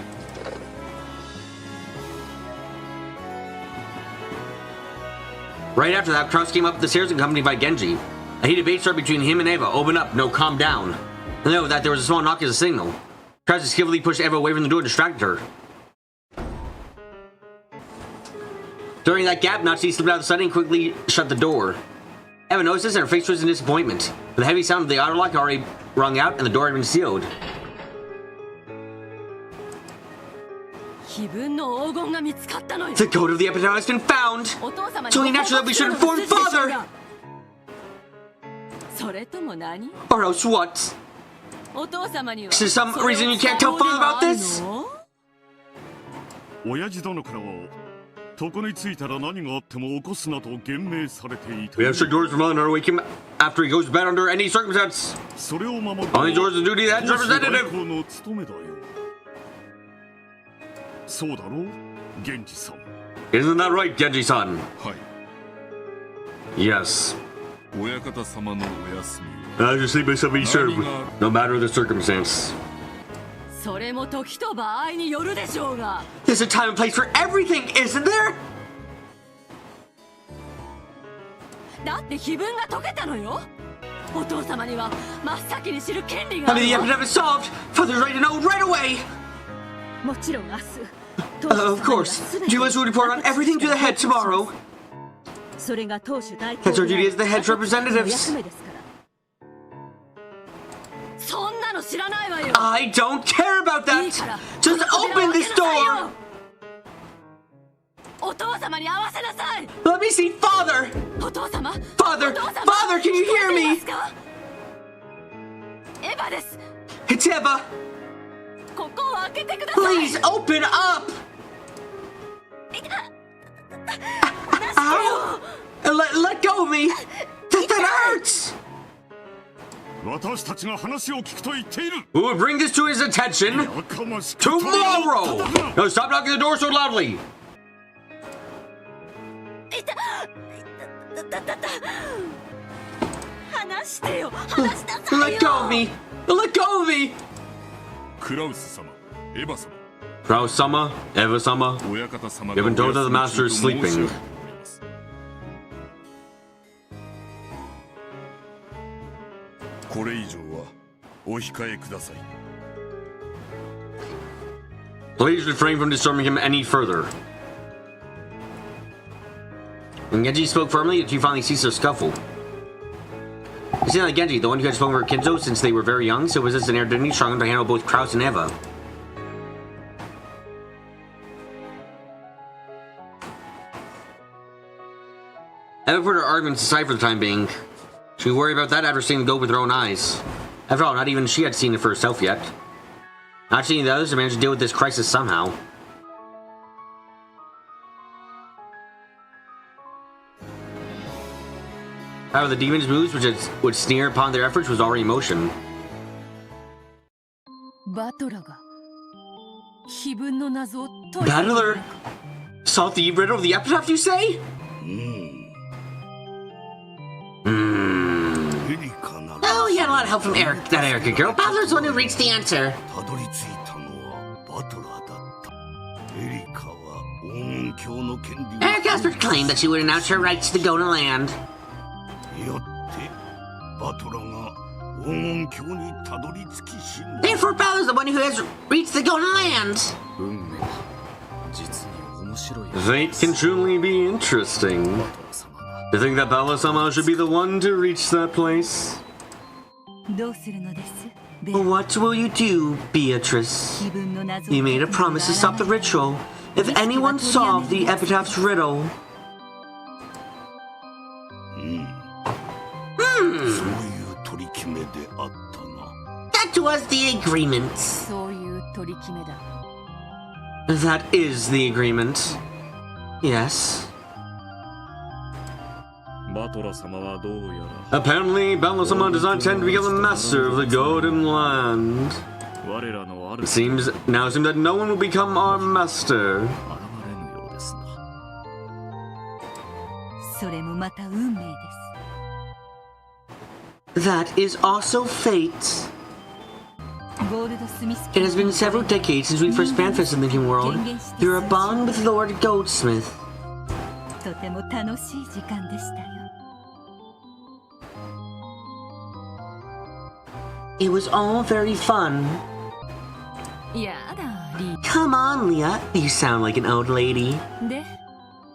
Right after that, Kraus came up the stairs accompanied by Genji. A heated debate started between him and Eva. Open up, no, calm down. And then with that, there was a small knock as a signal. Kraus skillfully pushed Eva away from the door and distracted her. During that gap, Nazi slipped out of the study and quickly shut the door. Eva noticed this and her face was in disappointment. The heavy sound of the auto lock already rung out and the door had been sealed. The code of the epitaph has been found! It's only natural that we should inform Father! Or else what? Is there some reason you can't tell Father about this? 親父殿からは床についたら何があっても起こすなと厳命されていた。 We have strict orders from Father to wake him after he goes to bed under any circumstance. それを守る Only orders the duty of the head representative. 公の務めだよ。そうだろう、源氏さん。 Isn't that right, Genji-san? はい。 Yes. 親方様のお休み。 As your sleep may still be served, no matter the circumstance. それも時と場合によるでしょうが。 There's a time and place for everything, isn't there? だって碑文が解けたのよ。お父様には真っ先に知る権利が I あ mean, る the わ。 epitaph is solved. Father's right to know right away. もちろん明日。 Of course. Julius will report on everything to the head tomorrow. それが当主代行 That's our duty as the head's representatives. そんなの知らないわよ。 I don't care about that. Just open this door. お父様に会わせなさい。 Let me see Father. お父様。 Father, Father, can you hear me? エヴァです。 It's Eva. ここを開けてください。 Please open up. Ow. Let go of me. That hurts. 私たちが話を聞くと言っている。 We will bring this to his attention やかましく tomorrow. No, stop knocking the door so loudly. 話してよ。話しなさいよ。 Let go of me. Let go of me. クラウス様、エヴァ様、 Kraus-sama, Eva-sama. 親方様 You haven't told us the master is sleeping. これ以上はお控えください。 Please refrain from disturbing him any further. When Genji spoke firmly, the two finally ceased their scuffle. It seemed like Genji, the one who had spoken for Kinzo since they were very young, so possessed an air dignity strong enough to handle both Kraus and Eva. Eva put her arguments aside for the time being. She would worry about that after seeing the goat with her own eyes. After all, not even she had seen it for herself yet. Not seeing the others, they managed to deal with this crisis somehow. However, the demon's moves, which would sneer upon their efforts, was already in motion. Battler solved the riddle of the epitaph, you say? Oh, he had a lot of help from Eric, that Erica girl. Battler's the one who reached the answer. たどり着いたのはバトラーだった。エリカは黄金鏡の権利を Eric Asper claimed that she would announce her rights to the Golden Land. よってバトラーが黄金鏡にたどり着きしんだ。 Therefore, Battler's the one who has reached the Golden Land. 運命は実に面白い。 Fate can truly be interesting. バトラ様が To think that Battler-sama should be the one to reach that place. どうするのです。 What will you do, Beatrice? 碑文の謎を You made a promise to stop the ritual. If anyone solved the epitaph's riddle. そういう取り決めであったな。 That was the agreement. そういう取り決めだ。 That is the agreement. Yes. バトラ様はどうやら Apparently, Battler-sama does not intend to become the master of the Golden Land. 我らのある It seems that no one will become our master. 現れぬようですな。それもまた運命で That is also fate. ゴールドスミス It has been several decades since we first manifested in the human world. You're a bond with Lord Goldsmith. とても楽しい時間でしたよ。 It was all very fun. やだ、リ Come on, Leah. You sound like an old lady. ー。で、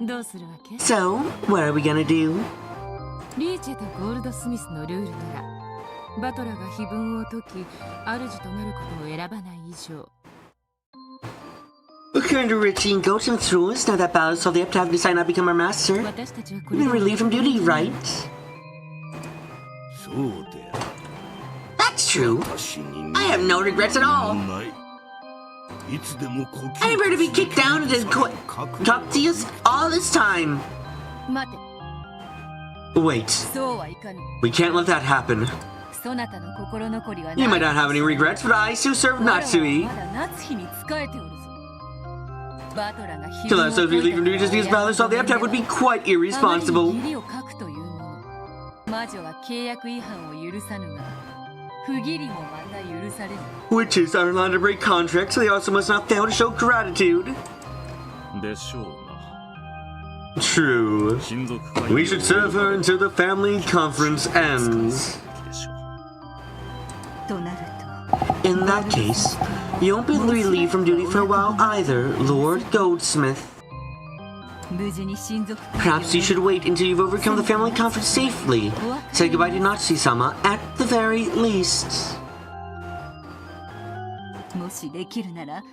どうするわけ？ So, what are we gonna do? リーチェとゴールドスミスのルールなら、バトラが碑文を解き、主となることを選ばない以上。 According to Richie and Goldsmith's rules, now that Ballard saw the up to have decided not to become our master, 私たちはこ we've れ been で relieved from duty, right? そうである。 That's true. 私に I have no regrets at all. ない。いつでも呼吸 I never to be kicked down and just talk to us all this time. 待て、 Wait, そうはいかぬ。 we can't let that happen. そなたの心残りは You な might い。 not have any regrets, but I still serve 我らは Natsui. まだ夏日に仕えておるぞ。バトラが碑 To 文 let を us 解 leave い from た duty just because Ballard saw the up to have would be quite あまりに irresponsible. 義理を書くというもの。魔女は契約違反を許さぬが、不義理もまた許される。 Witches are allowed to break contracts, so they also must not fail to show gratitude. でしょうな。 True. 親族会議を We should serve her until the family conference ends. でしょう。となる In that case, you won't be relieved from duty for a while either, Lord Goldsmith. と、無事に親族関係を Perhaps you should wait until you've overcome the family conference safely. Say goodbye to Natsui-sama at the very least. もしできるなら、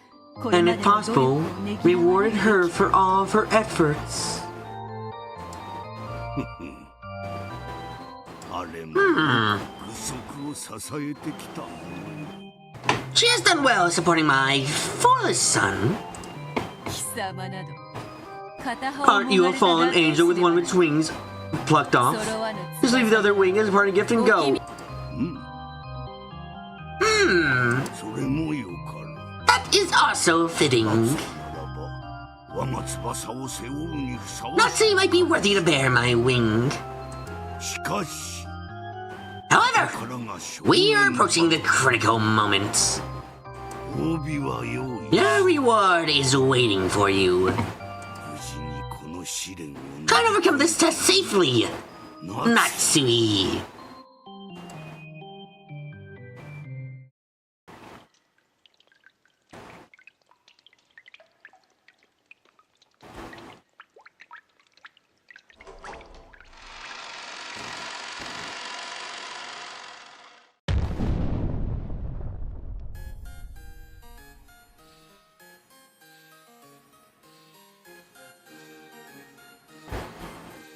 これ And ま if での努力 possible, をねぎらわれ rewarded her for all of her efforts. あれも不足を支えてきた。 She has done well supporting my foolish son. 貴様など、片方 Aren't you a fallen angel with one of its wings plucked off? 揃わぬ Just leave the other wing as a parting gift and go. それもよかろう。 That is also fitting. ならば我が翼を背負うにふさわし Natsui might be worthy to bear my wing. い。しかし However, からが勝 we 利 are の approaching the critical moment. 褒美は用意。 Your reward is waiting for you. 無事にこの試練を Try to overcome this test safely, な Natsui.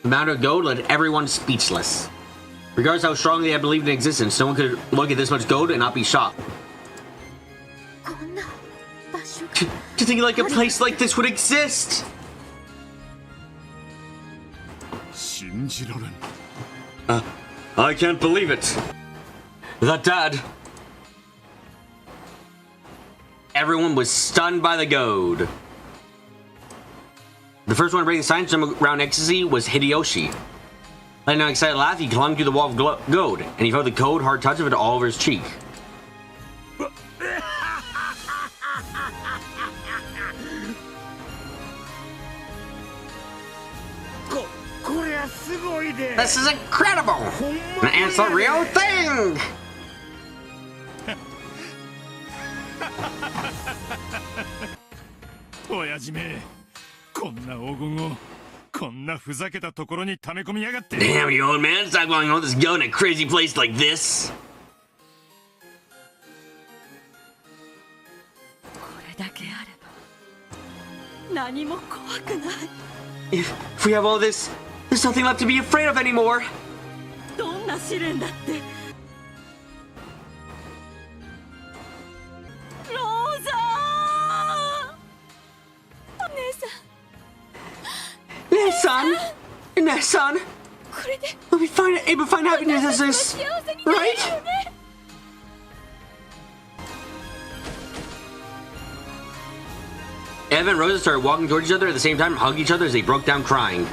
The amount of gold left everyone speechless. Regardless how strongly they believed in existence, no one could look at this much gold and not be shocked. こんな場所が To think like a place like this would exist! 信じられん。 I can't believe it. That dad. Everyone was stunned by the gold. The first one to break the silence around ecstasy was Hideyoshi. Letting out an excited laugh, he clung to the wall of gold, and he felt the cold, hard touch of it all over his cheek. これはすごいで。 This is incredible! And it's the real thing! 親父め、こんな黄金をこんなふざけたところに溜め込みやがって。 Damn, you old man, stop going all this gold in a crazy place like this! これだけあれば何も怖くない。 If we have all this, there's nothing left to be afraid of anymore! どんな試練だってローザー姉さん Nessan! これで Let me find able to find happiness as 幸 this, せになれるよ right? ね Evan and Rosa started walking towards each other at the same time and hugged each other as they broke down crying.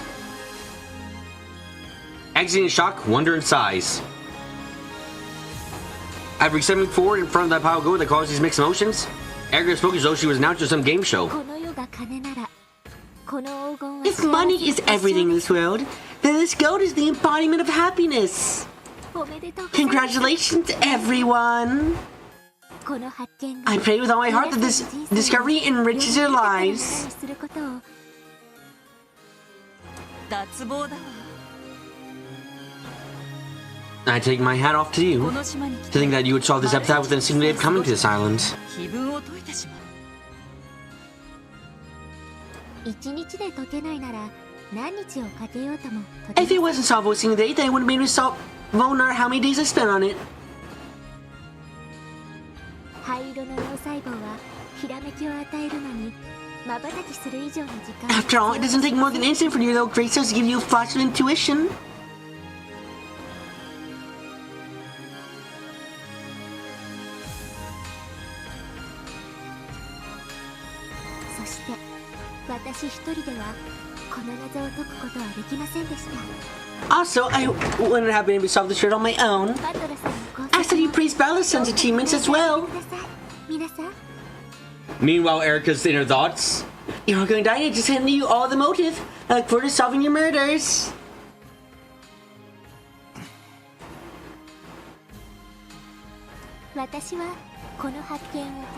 Exiting in shock, wonder, and sighs. After stepping forward in front of that pile of gold that caused these mixed emotions, Erica spoke as though she was announced to some game show. If money is everything in this world, then this gold is the embodiment of happiness. Congratulations, everyone! I pray with all my heart that this discovery enriches your lives. I take my hat off to you, to think that you would solve this epitaph within a single day of coming to this island. If it wasn't solved with a single day, then it wouldn't be able to solve no matter how many days I spent on it. After all, it doesn't take more than an instant for your little gray cells to give you a flash of intuition. Also, I wouldn't have been able to solve this riddle on my own. I studied Priest Ballason's achievements as well. Meanwhile, Erica's inner thoughts. You're going to die, I just handed you all the motive. I look forward to solving your murders.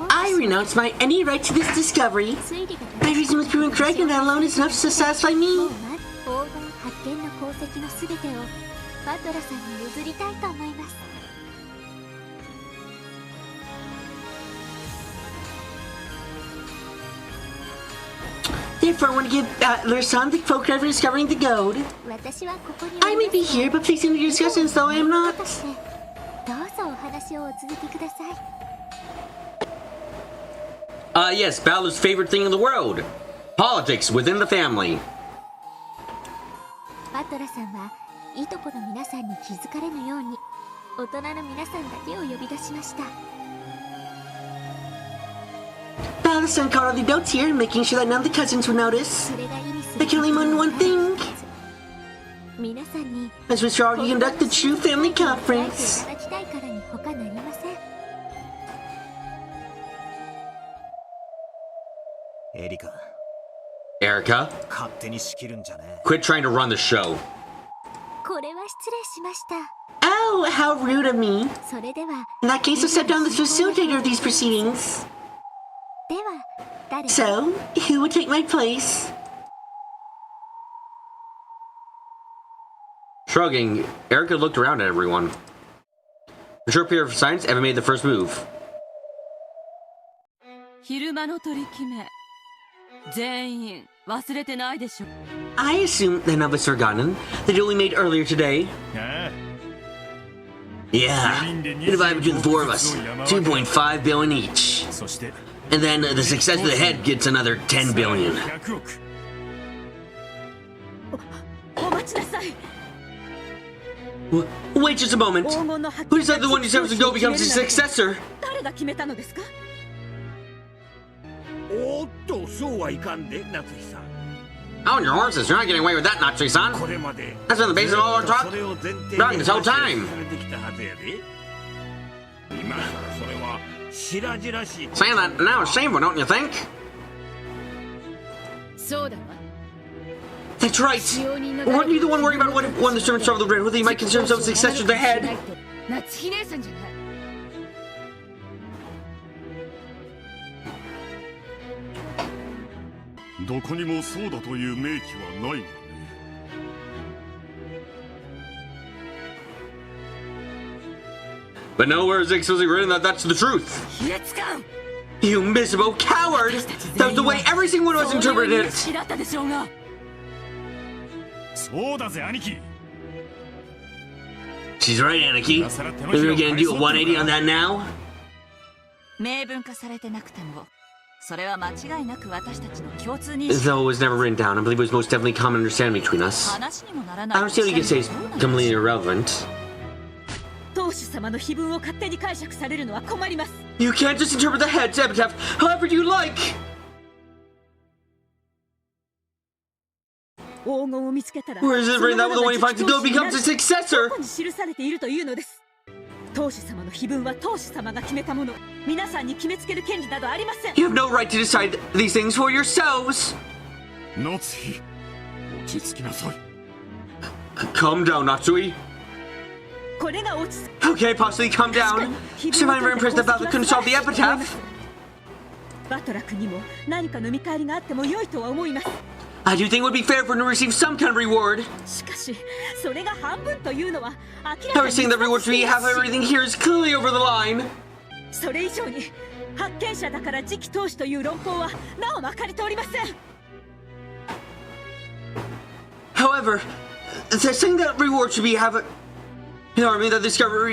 I renounce any right to this discovery. My reason was proven correct, and that alone is enough to satisfy me. Therefore, I want to give Lursan the full credit for discovering the gold. I may be here, but please end your discussions, though I am not. Yes, Balor's favorite thing in the world. Politics within the family. Ballaston called all the adults here, making sure that none of the cousins would notice. They can only mean one thing. As we shall conduct the true family conference. Erica, quit trying to run the show. Oh, how rude of me. In that case, I'll step down the facilitator of these proceedings. So, who would take my place? Shrugging, Erica looked around at everyone. A short period of silence, Evan made the first move. I assume none of us forgotten the deal we made earlier today. Yeah, we divide between the four of us, 2.5 billion each. And then the success of the head gets another 10 billion. Wait just a moment. Who decided the one who serves to go becomes his successor? On your horses, you're not getting away with that, Natsui-san. That's been the basis of all our talk during this whole time. Saying that now is shameful, don't you think? That's right. Weren't you the one worried about what if one of the servants traveled the red, whether he might consider himself a successor to the head? But nowhere is explicitly written that that's the truth. You miserable coward! That was the way every single one of us interpreted it! She's right, Aniki. Maybe we're gonna do a 180 on that now? Though it was never written down, I believe it was most definitely common understanding between us. I don't see what you can say is completely irrelevant. You can't just interpret the head's epitaph however you like! Where is it written that the one he finds to go becomes his successor? 当主様の碑文は当主様が決めたもの。皆さんに決めつける権利などありません。 You have no right to decide these things for yourselves. 夏日落ち着きなさい。 Calm down, Natsui. これが落ち着く。 Okay, possibly calm down. So I'm impressed that Bella couldn't solve the epitaph. バトラ君にも何かの見返りがあっても良いとは思います。 I do think it would be fair for him to receive some kind of reward. しかし、それが半分というのは明ら I か was saying に that reward for me half everything here is clearly over the line. それ以上に発見者だから次期当主という論法はなおまかり通りません。 However, they're saying that reward should be have a... You know, I mean, the discover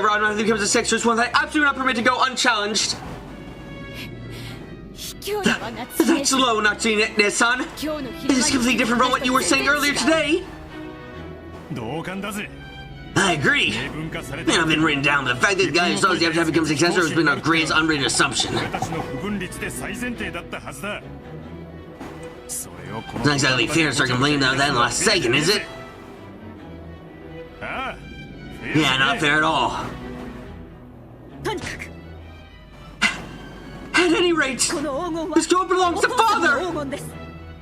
automatically becomes a sexual one that I absolutely not permit to go unchallenged. 卑怯だわ夏目。 That's low, Natsui-san. 今日の This is completely different from what you were saying earlier today. 同感だぜ。 I agree. 明文化されて Man, I've been written down, but the fact that the guy who saws the epitaph becomes successor has been our greatest unwritten assumption. 俺たちの不分率で最前提だったはずだ。それをこの It's not exactly fair to start complaining about that in the last second, is it? ああ Yeah, not fair at all. とにかく At any rate, この黄金は this gold belongs お to 父様 father! の黄金です。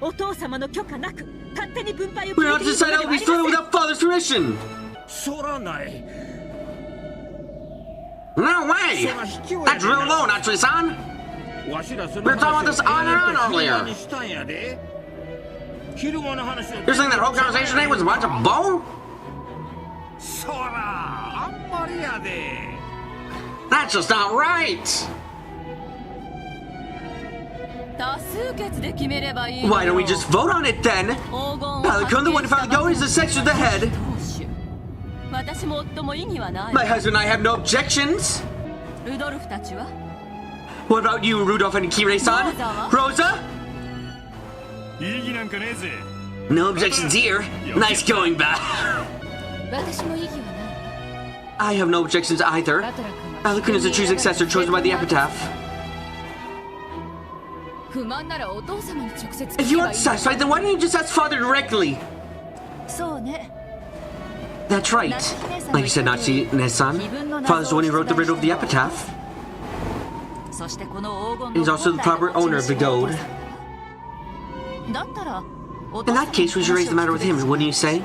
お父様の許可なく勝手に分配を We're 決 not め to ていい decide の how で it は be あり split ません。 without father's permission. そらない。 No way! That's real low, Natsui-san. わしらそ We were talking about this on and on earlier. にしたんやで。昼間の話を You're saying that whole conversation today was a bunch of bull? そらあんまりやで。 That's just not right! 多数決で決めればいいのよ。 Why don't we just vote on it then? 黄金を Palikun, the one who found the gold, is the section of the head. 私も夫も異議はない。 My husband and I have no objections. ルドルフたちは What about you, Rudolph and Kirei-san? Rosa? 異議なんかねえぜ。 No objections here. Nice going back. 私も異議はない。 I have no objections either. バトラ君は Palikun is the true successor chosen by the epitaph. 不満ならお父様に直接 If 聞 you けば aren't いい。 satisfied, then why don't you just ask father directly? そうね。 That's right. Like you said, Nachi-san. Father's the one who wrote the riddle of the epitaph. そしてこの黄金 He's の also the proper owner of the gold. だったら In that case, we should raise the matter with him, wouldn't you say?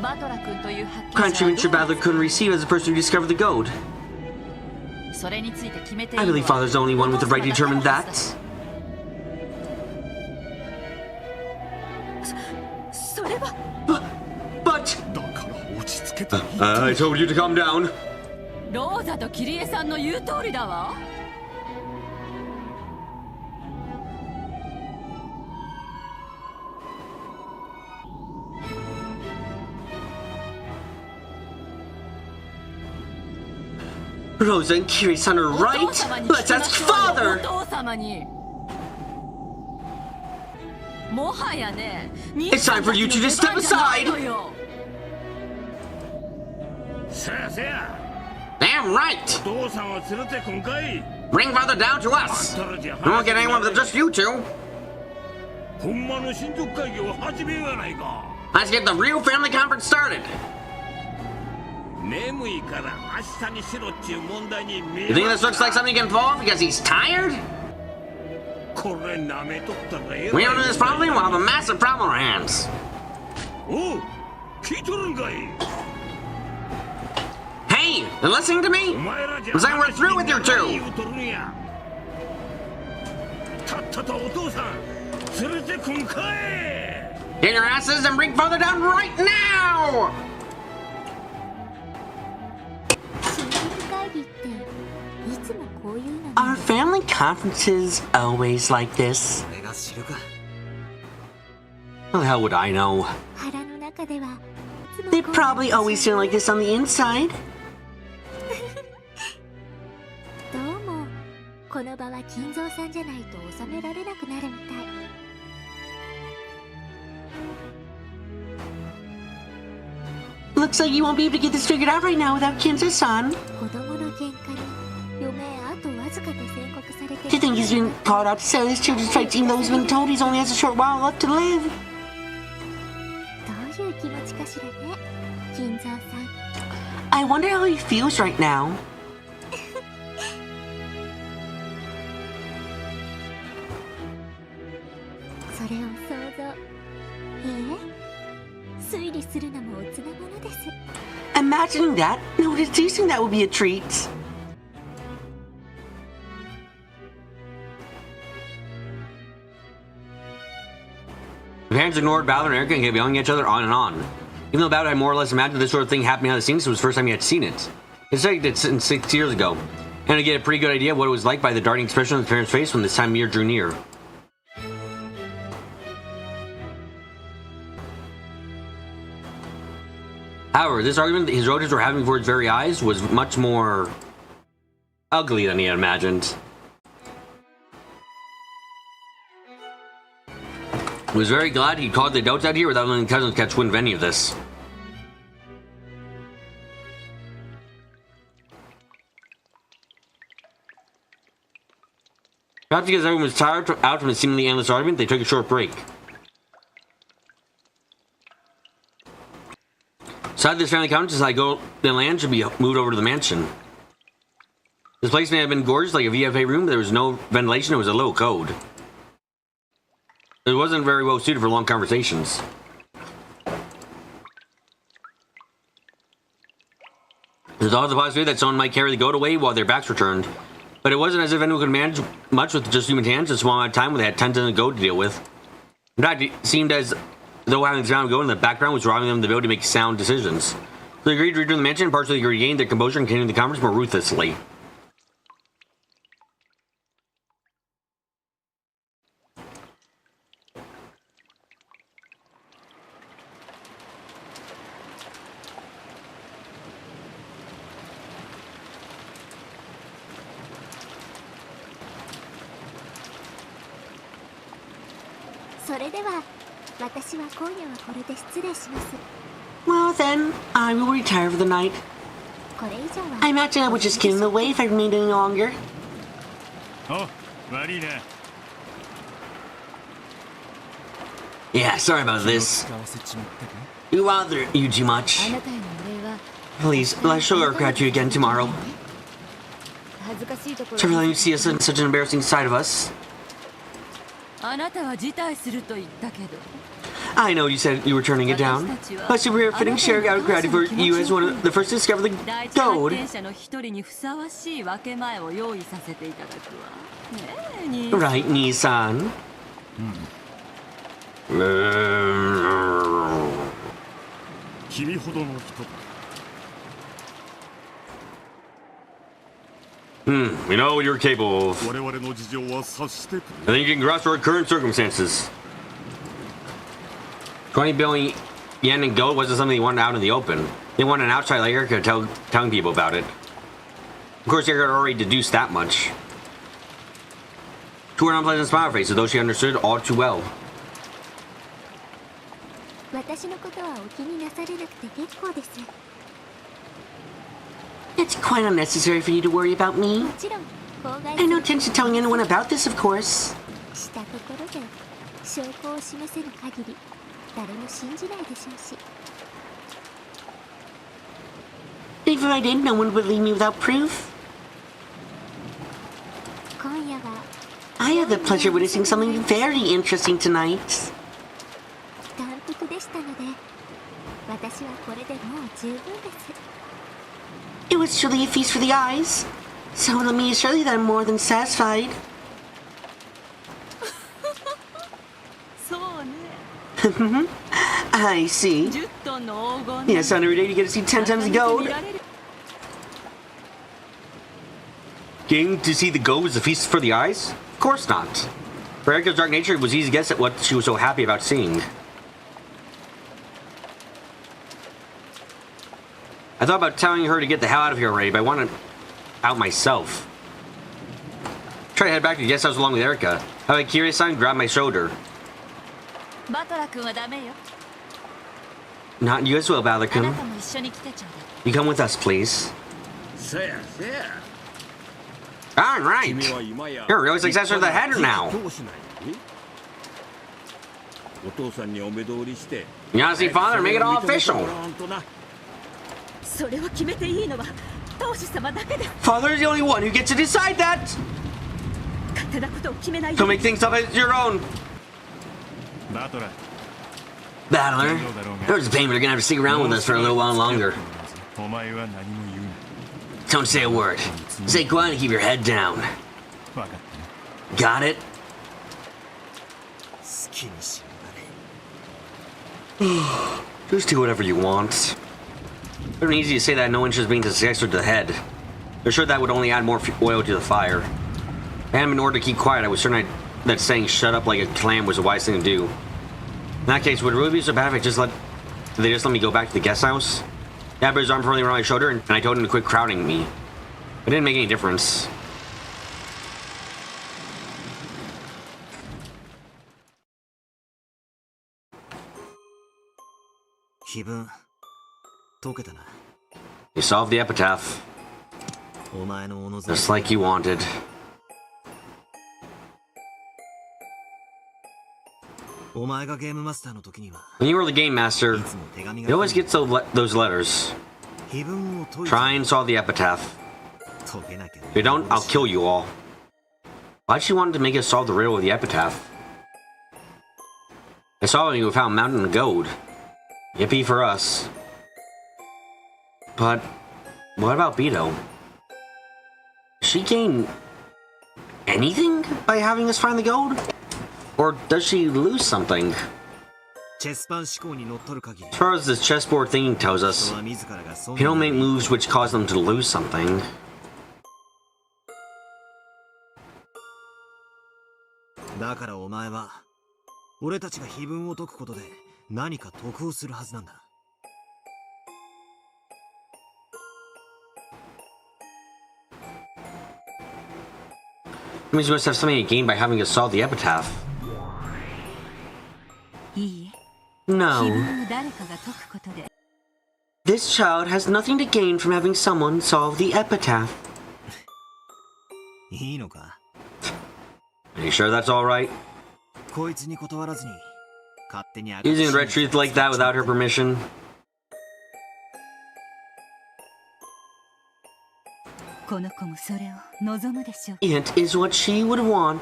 バトラ君という発 What kind of 見 treatment 者 should は Badler couldn't receive as the person who discovered the gold? それについて決めていい I の believe は father's the only one with the right to determine that. それは But だから落ち着けていい。 I told you to calm down. ローザとキリエさんの言う通りだわ。 Rosa and Kirei-san are お父 right. 様に Let's 聞きま ask しょうよ father. お父様に。もはやね、 It's time for you two to step aside. せやせや。 Damn right. お父さんを連れてこんかい。 Bring father down to us. We won't get anyone but just you two. ほんまの親族会議を始めようやないか。 Let's get the real family conference started. 眠いから明日にしろっちゅう問題に見 You think this looks like something he can pull off because he's tired? これ舐めとったらええ We don't do this properly, we'll have a massive problem on our hands. おう聞いとるんかい Hey, you listening to お me? 前らじゃ I'm saying we're through with you two. 言うとるんやたったとお父さん連れてこんかい Get your asses and bring father down right now! 親戚会議っていつもこういうの Are family conferences always like this? 俺が知るか。 How the hell would I know? 腹の中ではいつも They こう probably always feel like this on the inside. どうもこの場は金蔵さんじゃないと収められなくなるみたい Looks like you won't be able to get this figured out right now without Kinza-san. 子供の喧嘩に余命あとわずかと宣告されて Do you think he's been called out to settle his children's fights even though he's been told he's only has a short while left to live? どういう気持ちかしらね金蔵さん I wonder how he feels right now. それを想像。推理するのもおつなものです。 Imagining that? No, deducing that would be a treat. The parents ignored Ballard and Erica and kept yelling at each other on and on. Even though Ballard had more or less imagined this sort of thing happening behind the scenes, it was the first time he had seen it. It's like it since 6 years ago, and to get a pretty good idea of what it was like by the darting expression on his parents' face when this time of year drew near. However, this argument that his relatives were having before his very eyes was much more ugly than he had imagined. He was very glad he'd called the adults out here without letting cousins catch wind of any of this. Perhaps because everyone was tired out from a seemingly endless argument, they took a short break. Decided this family couch decided the land should be moved over to the mansion. This place may have been gorgeous like a VFA room, but there was no ventilation, it was a little cold. It wasn't very well suited for long conversations. There's always a possibility that someone might carry the goat away while their backs were turned, but it wasn't as if anyone could manage much with just human hands in a small amount of time when they had 10 tons of goat to deal with. In fact, it seemed as though having the sound of goat in the background was robbing them of the ability to make sound decisions. So they agreed to return to the mansion and partially regained their composure and continued the conference more ruthlessly. Well then, I will retire for the night. I imagine I would just get in the way if I remained any longer. Oh, 悪いね。 Yeah, sorry about this. You bother you too much. Please, let's show our gratitude again tomorrow. To really let you see us in such an embarrassing side of us. I know you said you were turning it down, but should we fitting sharing our gratitude for you as one of the first to discover the gold. Right, Nissan. We know what you're capable of. I think you can grasp our current circumstances. 20 billion yen in gold wasn't something they wanted out in the open. They wanted an outside like Erica telling people about it. Of course, Erica had already deduced that much. To her unpleasant smile face, as though she understood all too well. It's quite unnecessary for you to worry about me. I have no intention of telling anyone about this, of course. Even if I did, no one would believe me without proof. I had the pleasure of witnessing something very interesting tonight. It was truly a feast for the eyes. So let me assure you that I'm more than satisfied. I see. Yes, on every day you get to see 10 times the gold. Getting to see the gold was a feast for the eyes? Of course not. For Erica's dark nature, it was easy to guess at what she was so happy about seeing. I thought about telling her to get the hell out of here already, but I wanted out myself. Try to head back to the guest house along with Erica. Have Kirei-san grab my shoulder. Not you as well, Ballard-kun. You come with us, please. Alright! You're a real successor of the header now! You wanna see father? Make it all official! それを決めていいのは当主様だけです。 Father is the only one who gets to decide that. 勝手なことを決めないで。 Don't make things up as your own. バトラー Battler, there's a payment you're gonna have to stick around with us for a little while longer. お前は何も言うな Don't say a word. Stay quiet and keep your head down. 分かったな Got it? 好きにしやがれ Just do whatever you want. Very easy to say that no interest being successor to the head. They're sure that would only add more oil to the fire. If I hadn't been ordered to keep quiet, I was certain that saying shut up like a clam was the wise thing to do. In that case, would it really be so bad if they just let me go back to the guest house? Dad put his arm firmly around my shoulder, and I told him to quit crowding me. It didn't make any difference. You solved the epitaph. Just like you wanted. When you were the game master, you always get those letters. Try and solve the epitaph. If you don't, I'll kill you all. Why'd she want to make us solve the riddle of the epitaph? I saw when you found Mountain of Gold. Yippee for us. But what about Beto? Does she gain anything by having us find the gold? Or does she lose something? As far as this chessboard thinking tells us, people make moves which cause them to lose something. It means you must have something to gain by having us solve the epitaph. いいえ。 No. 自分を誰かが解くことで。 This child has nothing to gain from having someone solve the epitaph. いいのか Are you sure that's alright? こいつに断らずに勝手に Using the red truth like that without her permission? この子もそれを望むでしょう。 It is what she would want.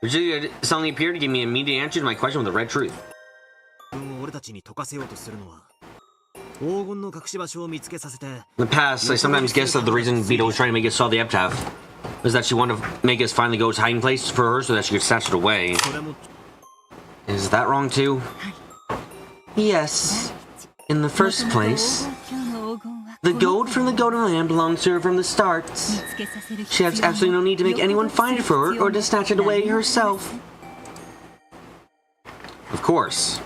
Virginia suddenly appeared to give me an immediate answer to my question with the red truth. 俺たちに解かせようとするのは黄金の隠し場所を見つけさせて In the past, I sometimes guessed that the reason Vito was trying to make us solve the epitaph was that she wanted to make us find the goat's hiding place for her so that she could snatch it away. それも Is that wrong too? Yes. In the first place, the gold from the golden land belongs to her from the start. She has absolutely no need to make anyone find it for her or to snatch it away herself. Of course.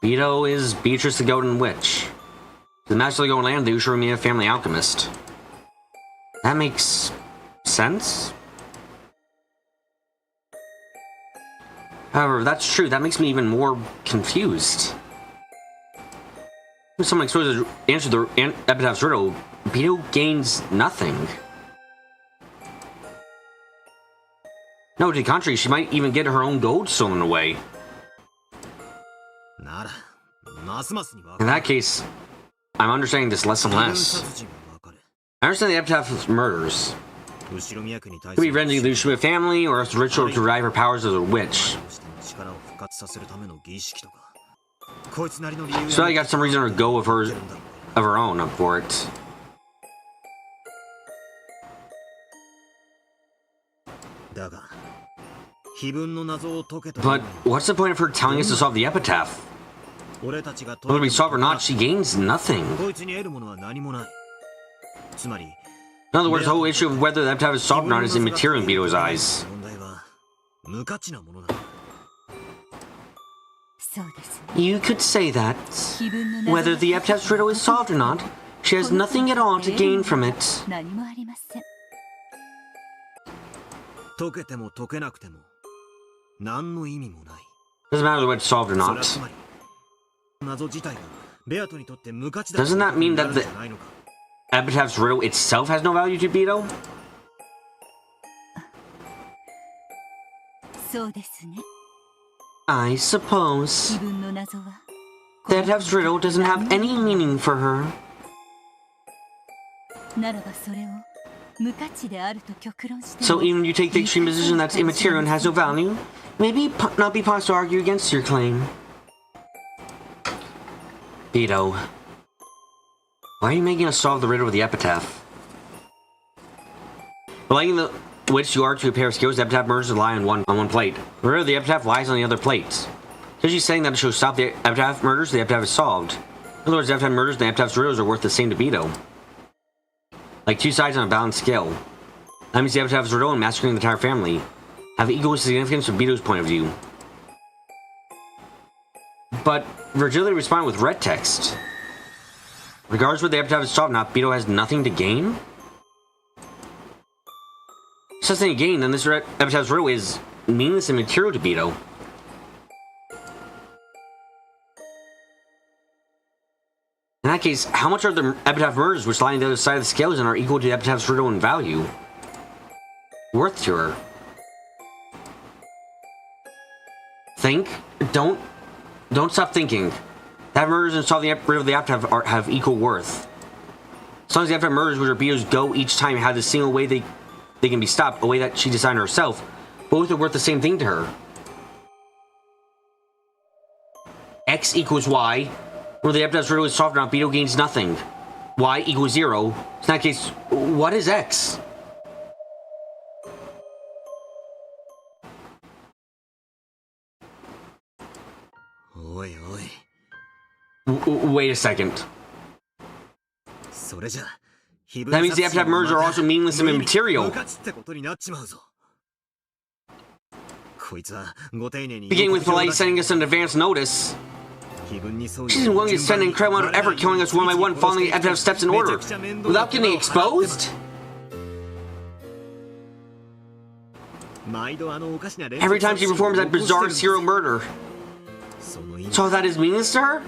Vito is Beatrice the Golden Witch. The master of the Golden Land, the Ushiromiya family alchemist. That makes sense? However, if that's true, that makes me even more confused. When someone exposes the answer to the epitaph's riddle, Beto gains nothing. No, to the contrary, she might even get her own gold stolen away. In that case, I'm understanding this less and less. I understand the epitaph's murders. It could be revenging the Ushima family, or else a ritual to revive her powers as a witch. So I got some reason to go of her own for it. But what's the point of her telling us to solve the epitaph? Whether we solve or not, she gains nothing. In other words, the whole issue of whether the epitaph is solved or not is immaterial in Beto's eyes. You could say that. Whether the epitaph's riddle is solved or not, she has nothing at all to gain from it. Doesn't matter whether it's solved or not. Doesn't that mean that the epitaph's riddle itself has no value to Beto? そうですね。 I suppose. 自分の謎は The Epitaph's riddle doesn't have any meaning for her. ならばそれを無価値であると極論して So even if you take the extreme position that's immaterial and has no value, maybe not be possible to argue against your claim. Beto. Why are you making us solve the riddle of the epitaph? Relating the which you are to a pair of skills, the epitaph merges lie on one plate. The riddle of the epitaph lies on the other plates. So she's saying that to show stop the epitaph murders, the epitaph is solved. In other words, the epitaph murders and the epitaph's riddles are worth the same to Beto. Like two sides on a balanced scale. That means the epitaph's riddle and massacring the entire family have equal significance from Beto's point of view. But Virgilia responded with red text. Regardless whether the epitaph is solved or not, Beto has nothing to gain? If he has nothing to gain, then this epitaph's riddle is meaningless and material to Beto. In that case, how much are the epitaph murders which lie on the other side of the scales and are equal to the epitaph's riddle in value worth to her? Think. Don't stop thinking. That murders and solving the riddle of the epitaph have equal worth. As long as the epitaph murders which are Beto's go each time have the single way they can be stopped, a way that she designed herself, both are worth the same thing to her. X equals Y. Where the epitaph's riddle is solved or not, Beto gains nothing. Y equals 0. In that case, what is X? Wait a second. That means the epitaph murders are also meaningless and immaterial. Beginning with politely sending us an advance notice. She's willing to spend an incredible amount of effort killing us one by one, following the epitaph steps in order, without getting exposed? Every time she performs that bizarre serial murder. So that is meaningless to her?